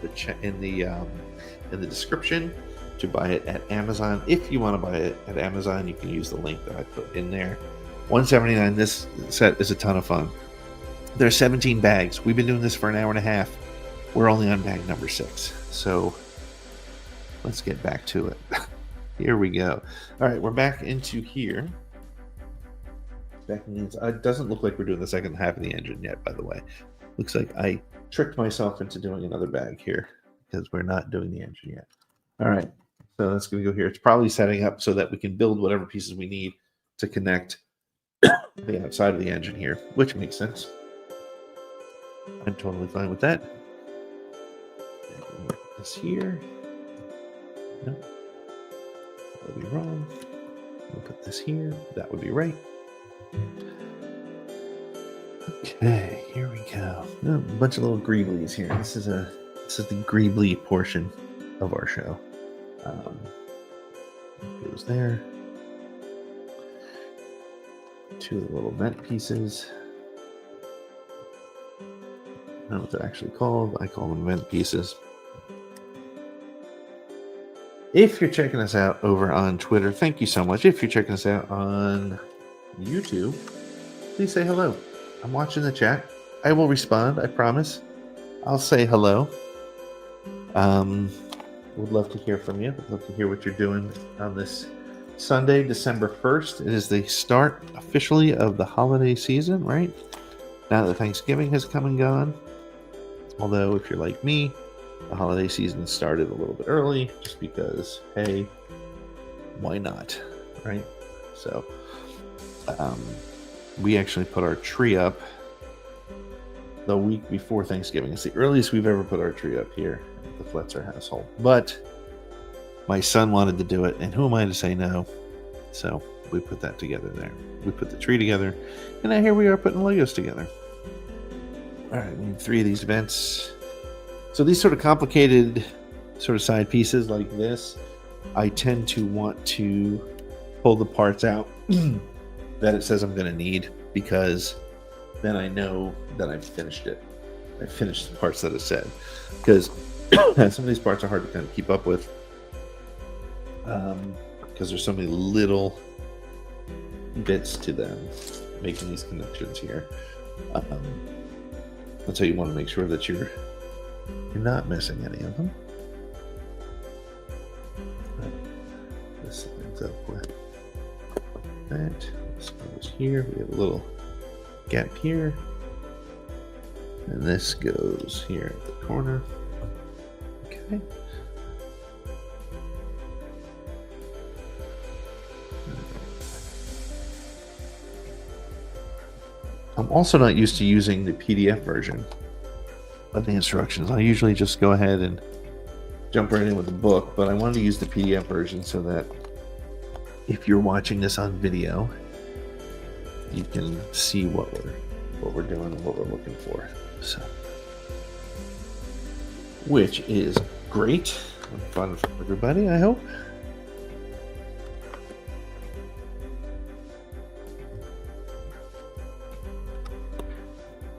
the chat in the description to buy it at Amazon. If you want to buy it at Amazon, you can use the link that I put in there. $179. This set is a ton of fun. There are 17 bags. We've been doing this for an hour and a half. We're only on bag number 6, so let's get back to it. Here we go. All right, we're back into here. It doesn't look like we're doing the second half of the engine yet, by the way. Looks like I tricked myself into doing another bag here because we're not doing the engine yet. All right, so that's going to go here. It's probably setting up so that we can build whatever pieces we need to connect the outside of the engine here, which makes sense. I'm totally fine with that. Put this here. No, that would be wrong. We'll put this here. That would be right. Okay, here we go. Oh, a bunch of little greeblies here. This is the greebly portion of our show. Goes there. Two of the little vent pieces. I don't know what they're actually called. I call them vent pieces. If you're checking us out over on Twitter, thank you so much. If you're checking us out on YouTube, please say hello. I'm watching the chat. I will respond, I promise. I'll say hello. Would love to hear from you. Would love to hear what you're doing on this Sunday, December 1st. It is the start officially of the holiday season, right? Now that Thanksgiving has come and gone. Although, if you're like me, the holiday season started a little bit early just because, hey, why not, right? So, we actually put our tree up the week before Thanksgiving. It's the earliest we've ever put our tree up here at the Fletcher household. But my son wanted to do it, and who am I to say no? So we put that together there. We put the tree together, and now here we are putting Legos together. All right, we need 3 of these vents. So these sort of complicated sort of side pieces like this, I tend to want to pull the parts out that it says I'm going to need, because then I know that I've finished it. I finished the parts that it said, because some of these parts are hard to kind of keep up with, because there's so many little bits to them making these connections here. And so you want to make sure that you're not missing any of them. This lines up with that. This goes here. We have a little gap here. And this goes here at the corner. Okay. I'm also not used to using the PDF version of the instructions. I usually just go ahead and jump right in with the book, but I wanted to use the PDF version so that if you're watching this on video, you can see what we're doing and what we're looking for. So, which is great and fun for everybody, I hope.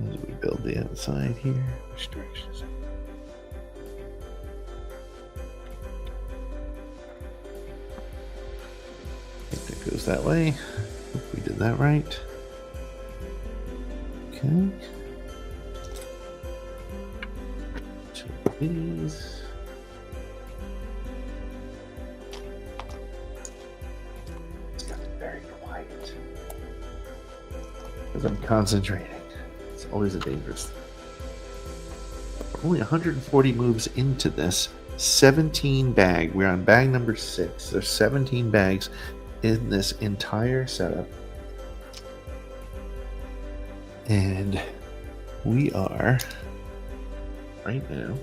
As we build the outside here, which direction is it? I think that goes that way. Hope we did that right. Okay. Two of these. It's got to be very quiet because I'm concentrating. It's always a dangerous thing. Only 140 moves into this. 17 bag. We're on bag number 6. There's 17 bags in this entire setup. And we are right now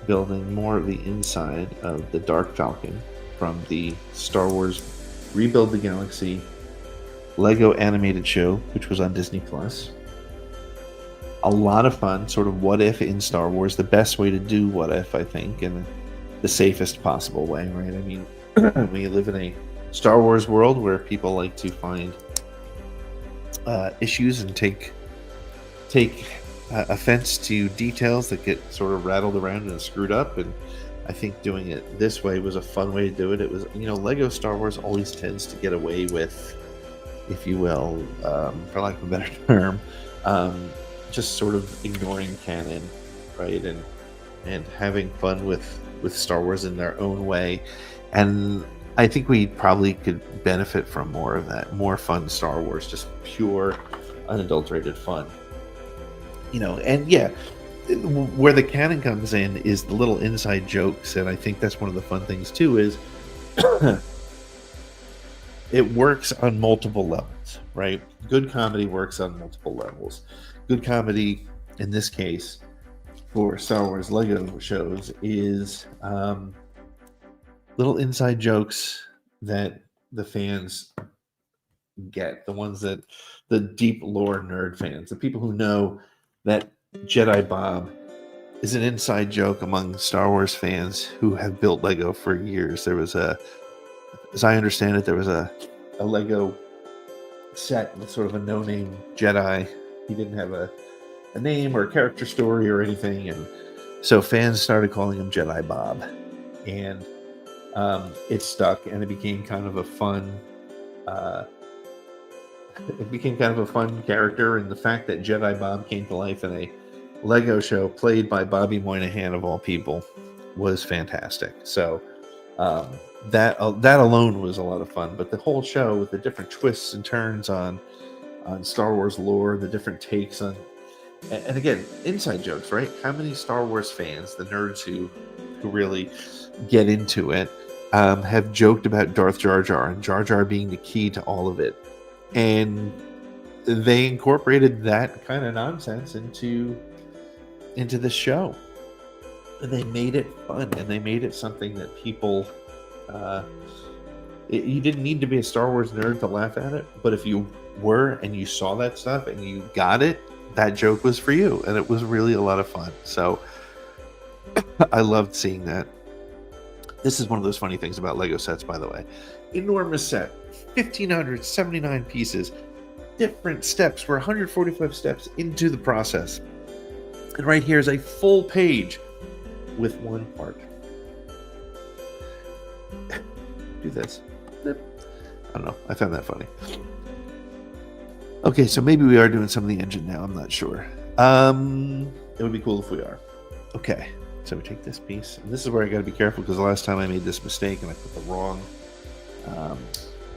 building more of the inside of the Dark Falcon from the Star Wars Rebuild the Galaxy Lego animated show, which was on Disney Plus. A lot of fun, sort of what if in Star Wars, the best way to do what if, I think, in the safest possible way, right? I mean, we live in a Star Wars world where people like to find issues and take offense to details that get sort of rattled around and screwed up, and I think doing it this way was a fun way to do it. It was, Lego Star Wars always tends to get away with, if you will, for lack of a better term, just sort of ignoring canon, right, and having fun with Star Wars in their own way. And I think we probably could benefit from more of that, more fun Star Wars, just pure, unadulterated fun. And yeah, where the canon comes in is the little inside jokes, and I think that's one of the fun things too, is it works on multiple levels, right? Good comedy works on multiple levels. Good comedy in this case for Star Wars Lego shows is little inside jokes that the fans get, the ones that the deep lore nerd fans, the people who know that Jedi Bob is an inside joke among Star Wars fans who have built Lego for years. There was as I understand it, there was a Lego set with sort of a no-name Jedi. He didn't have a name or a character story or anything, and so fans started calling him Jedi Bob, and it stuck, and it became kind of a fun character. And the fact that Jedi Bob came to life in a Lego show played by Bobby Moynihan of all people was fantastic. So that alone was a lot of fun. But the whole show with the different twists and turns on Star Wars lore, the different takes on, and again, inside jokes, right? How many Star Wars fans, the nerds who really get into it, have joked about Darth Jar Jar and Jar Jar being the key to all of it, and they incorporated that kind of nonsense into the show, and they made it fun, and they made it something that people. You didn't need to be a Star Wars nerd to laugh at it, but if you were and you saw that stuff and you got it, that joke was for you, and it was really a lot of fun. So I loved seeing that. This is one of those funny things about Lego sets, by the way. Enormous set, 1,579 pieces, different steps. We're 145 steps into the process. And right here is a full page with one part. Do this. I don't know. I found that funny. Okay, so maybe we are doing some of the engine now. I'm not sure. It would be cool if we are. Okay, so we take this piece. And this is where I got to be careful, because the last time I made this mistake and I put the wrong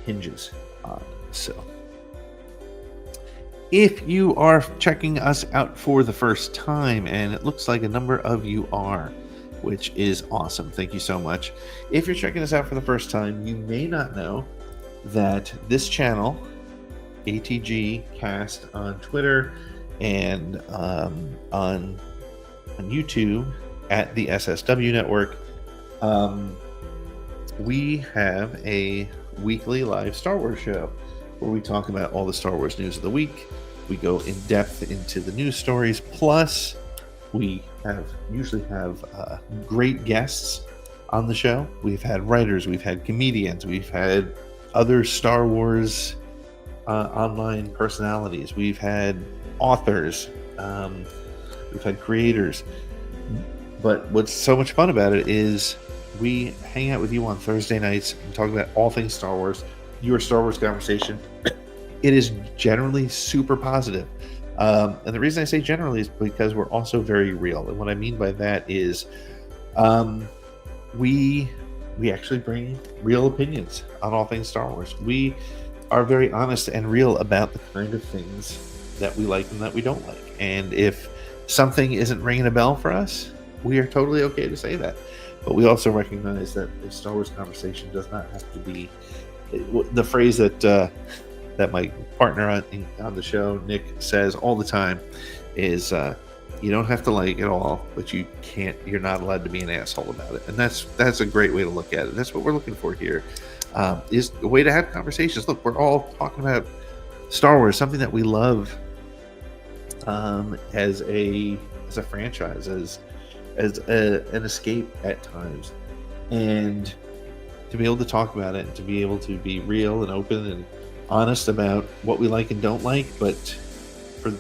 hinges on. So if you are checking us out for the first time, and it looks like a number of you are, which is awesome. Thank you so much. If you're checking us out for the first time, you may not know that this channel, ATG Cast on Twitter and on YouTube at the SSW Network, we have a weekly live Star Wars show where we talk about all the Star Wars news of the week. We go in depth into the news stories, plus we usually have great guests on the show. We've had writers, we've had comedians, we've had other Star Wars online personalities, we've had authors, we've had creators. But what's so much fun about it is we hang out with you on Thursday nights and talk about all things Star Wars, your Star Wars conversation. It is generally super positive. And the reason I say generally is because we're also very real. And what I mean by that is we actually bring real opinions on all things Star Wars. We are very honest and real about the kind of things that we like and that we don't like. And if something isn't ringing a bell for us, we are totally okay to say that. But we also recognize that a Star Wars conversation does not have to be the phrase that my partner on the show, Nick, says all the time is you don't have to like it all, but you're not allowed to be an asshole about it. And that's a great way to look at it. That's what we're looking for here, is a way to have conversations. Look, we're all talking about Star Wars, something that we love as a franchise, as an escape at times, and to be able to talk about it and to be able to be real and open and honest about what we like and don't like, but for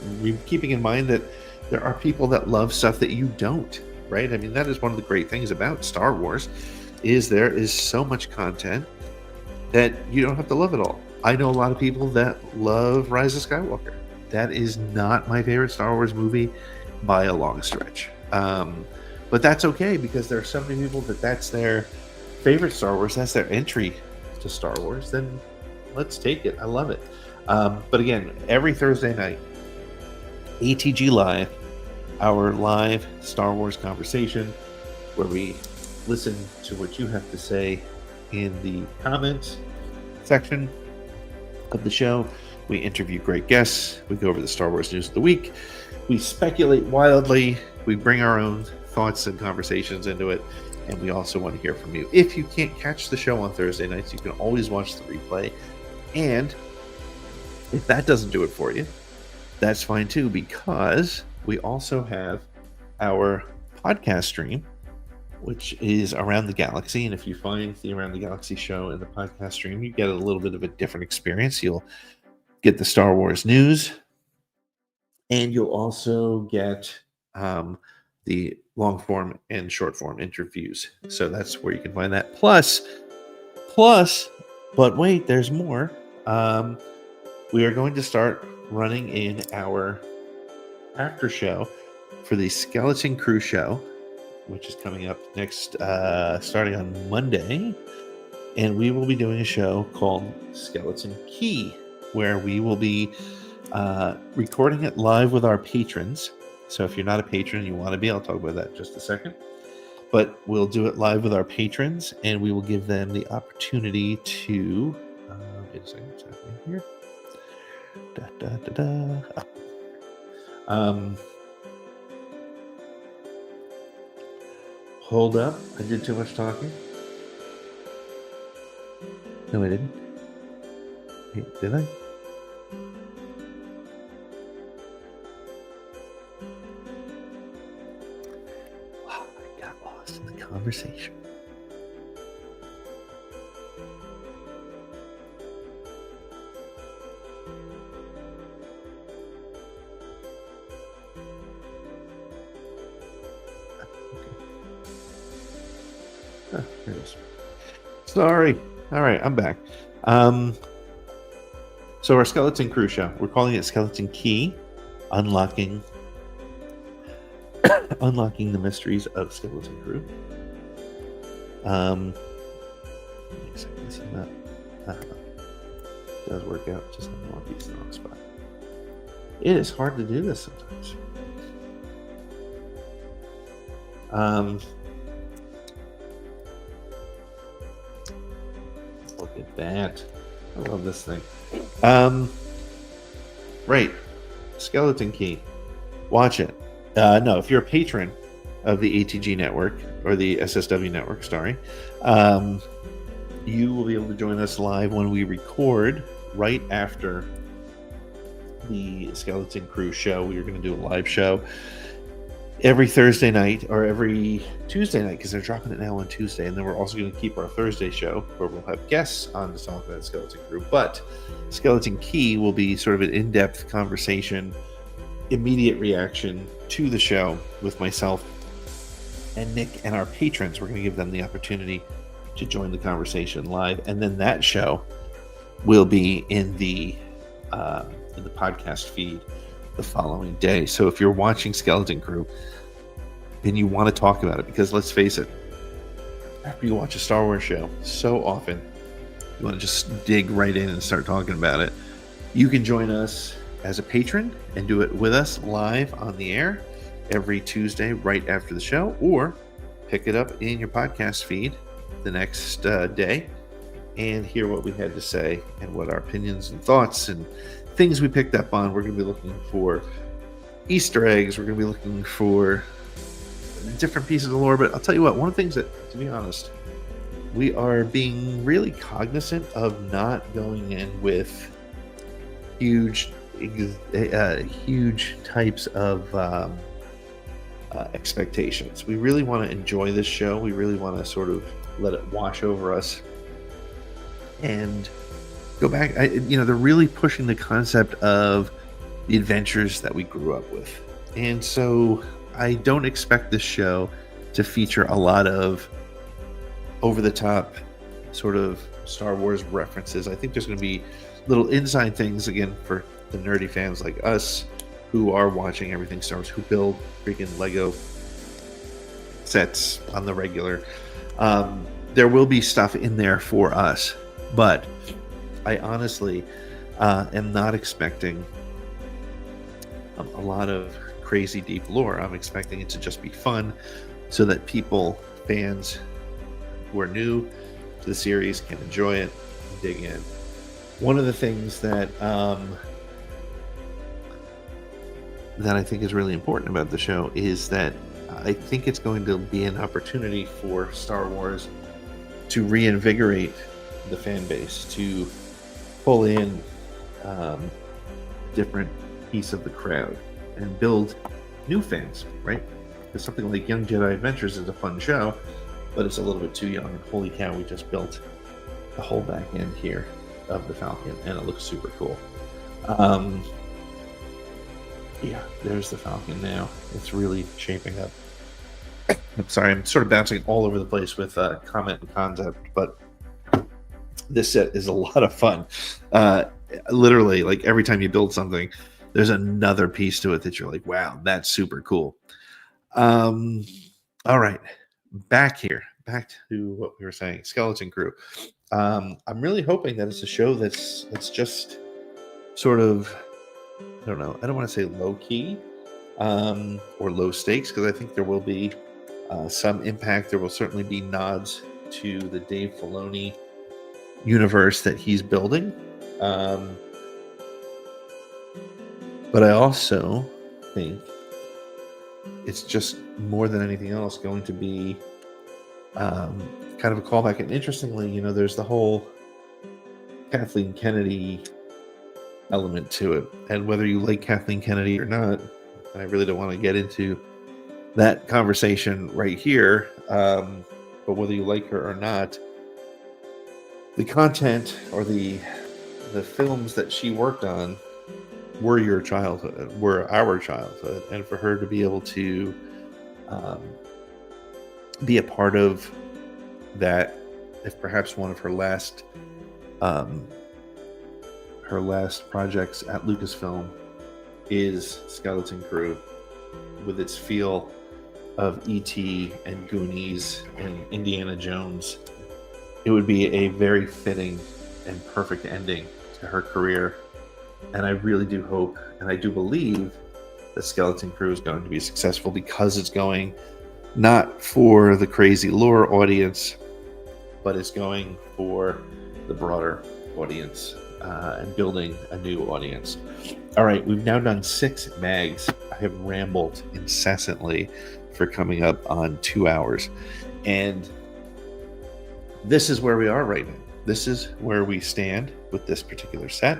keeping in mind that there are people that love stuff that you don't, right? I mean, that is one of the great things about Star Wars, is there is so much content that you don't have to love it all. I know a lot of people that love Rise of Skywalker. That is not my favorite Star Wars movie by a long stretch. But that's okay, because there are so many people that's their favorite Star Wars, that's their entry to Star Wars. Then let's take it. I love it. But again, every Thursday night, ATG Live, our live Star Wars conversation, where we listen to what you have to say in the comments section of the show. We interview great guests. We go over the Star Wars news of the week. We speculate wildly. We bring our own thoughts and conversations into it. And we also want to hear from you. If you can't catch the show on Thursday nights, you can always watch the replay. And if that doesn't do it for you, that's fine too, because we also have our podcast stream, which is Around the Galaxy. And if you find the Around the Galaxy show in the podcast stream, you get a little bit of a different experience. You'll get the Star Wars news, and you'll also get the long form and short form interviews. So that's where you can find that. Plus, but wait, there's more. We are going to start running in our after show for the Skeleton Crew show, which is coming up next, starting on Monday. And we will be doing a show called Skeleton Key, where we will be recording it live with our patrons. So if you're not a patron and you want to be, I'll talk about that in just a second. But we'll do it live with our patrons, and we will give them the opportunity to... wait a second, what's happening here? Hold up. I did too much talking. No, I didn't. Wait, did I? Wow, I got lost in the conversation. There it is. Sorry. All right, I'm back. So our Skeleton Crew show, we're calling it Skeleton Key, unlocking the mysteries of Skeleton Crew. It does work out, just a more piece in the wrong spot. It is hard to do this sometimes. Look at that. I love this thing. Right. Skeleton Key. Watch it. No, if you're a patron of the ATG network, or the SSW network, sorry, you will be able to join us live when we record right after the Skeleton Crew show. We are going to do a live show every Thursday night, or every Tuesday night, because they're dropping it now on Tuesday. And then we're also going to keep our Thursday show where we'll have guests on to talk about Skeleton Crew. But Skeleton Key will be sort of an in-depth conversation, immediate reaction to the show with myself and Nick and our patrons. We're going to give them the opportunity to join the conversation live. And then that show will be in the podcast feed the following day. So if you're watching Skeleton Crew and you want to talk about it, because let's face it, after you watch a Star Wars show, so often you want to just dig right in and start talking about it. You can join us as a patron and do it with us live on the air every Tuesday right after the show, or pick it up in your podcast feed the next day and hear what we had to say and what our opinions and thoughts and things we picked up on. We're going to be looking for Easter eggs. We're going to be looking for different pieces of lore. But I'll tell you what, one of the things that, to be honest, we are being really cognizant of not going in with huge types of expectations. We really want to enjoy this show. We really want to sort of let it wash over us and go back. They're really pushing the concept of the adventures that we grew up with. And so I don't expect this show to feature a lot of over-the-top sort of Star Wars references. I think there's going to be little inside things, again, for the nerdy fans like us who are watching everything Star Wars, who build freaking Lego sets on the regular. There will be stuff in there for us, but I honestly am not expecting a lot of crazy deep lore. I'm expecting it to just be fun so that fans who are new to the series can enjoy it and dig in. One of the things that that I think is really important about the show is that I think it's going to be an opportunity for Star Wars to reinvigorate the fan base, to pull in different piece of the crowd and build new fans, right? Because something like Young Jedi Adventures is a fun show, but it's a little bit too young. And holy cow, we just built the whole back end here of the Falcon, and it looks super cool. Yeah, there's the Falcon now. It's really shaping up. I'm sorry, I'm sort of bouncing all over the place with comment and concept, but this set is a lot of fun. Literally, like every time you build something, there's another piece to it that you're like, wow, that's super cool. All right, back to what we were saying, Skeleton Crew. I'm really hoping that it's a show that's just sort of, I don't know, I don't want to say low key or low stakes, because I think there will be some impact. There will certainly be nods to the Dave Filoni universe that he's building. But I also think it's just more than anything else going to be kind of a callback. And interestingly, there's the whole Kathleen Kennedy element to it. And whether you like Kathleen Kennedy or not, and I really don't want to get into that conversation right here, but whether you like her or not, the content or the films that she worked on were your childhood, were our childhood, and for her to be able to be a part of that, if perhaps one of her last projects at Lucasfilm is Skeleton Crew, with its feel of E.T. and Goonies and Indiana Jones, it would be a very fitting and perfect ending to her career. And I really do hope, and I do believe, that Skeleton Crew is going to be successful, because it's going not for the crazy lore audience, but it's going for the broader audience and building a new audience. All right, we've now done 6 mags. I have rambled incessantly for coming up on 2 hours. And this is where we are right now. This is where we stand with this particular set.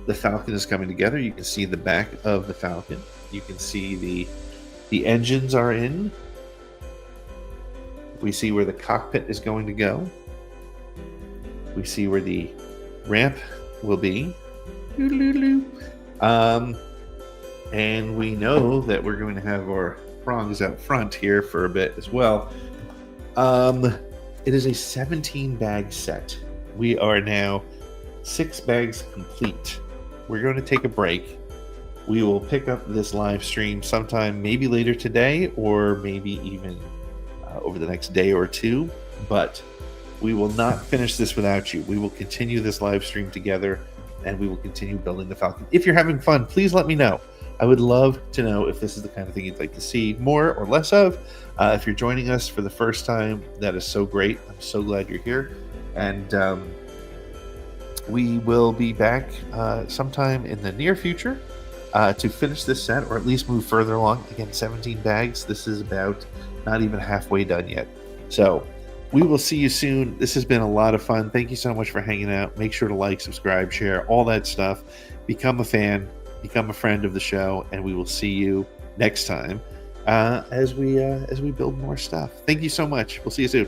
The Falcon is coming together. You can see the back of the Falcon. You can see the engines are in. We see where the cockpit is going to go. We see where the ramp will be. And we know that we're going to have our prongs out front here for a bit as well. It is a 17-bag set. We are now 6 bags complete. We're going to take a break. We will pick up this live stream sometime, maybe later today, or maybe even over the next day or two. But we will not finish this without you. We will continue this live stream together, and we will continue building the Falcon. If you're having fun, please let me know. I would love to know if this is the kind of thing you'd like to see more or less of. If you're joining us for the first time, that is so great. I'm so glad you're here. And we will be back sometime in the near future to finish this set, or at least move further along. Again, 17 bags. This is about not even halfway done yet. So we will see you soon. This has been a lot of fun. Thank you so much for hanging out. Make sure to like, subscribe, share, all that stuff. Become a fan. Become a friend of the show, and we will see you next time as we build more stuff. Thank you so much. We'll see you soon.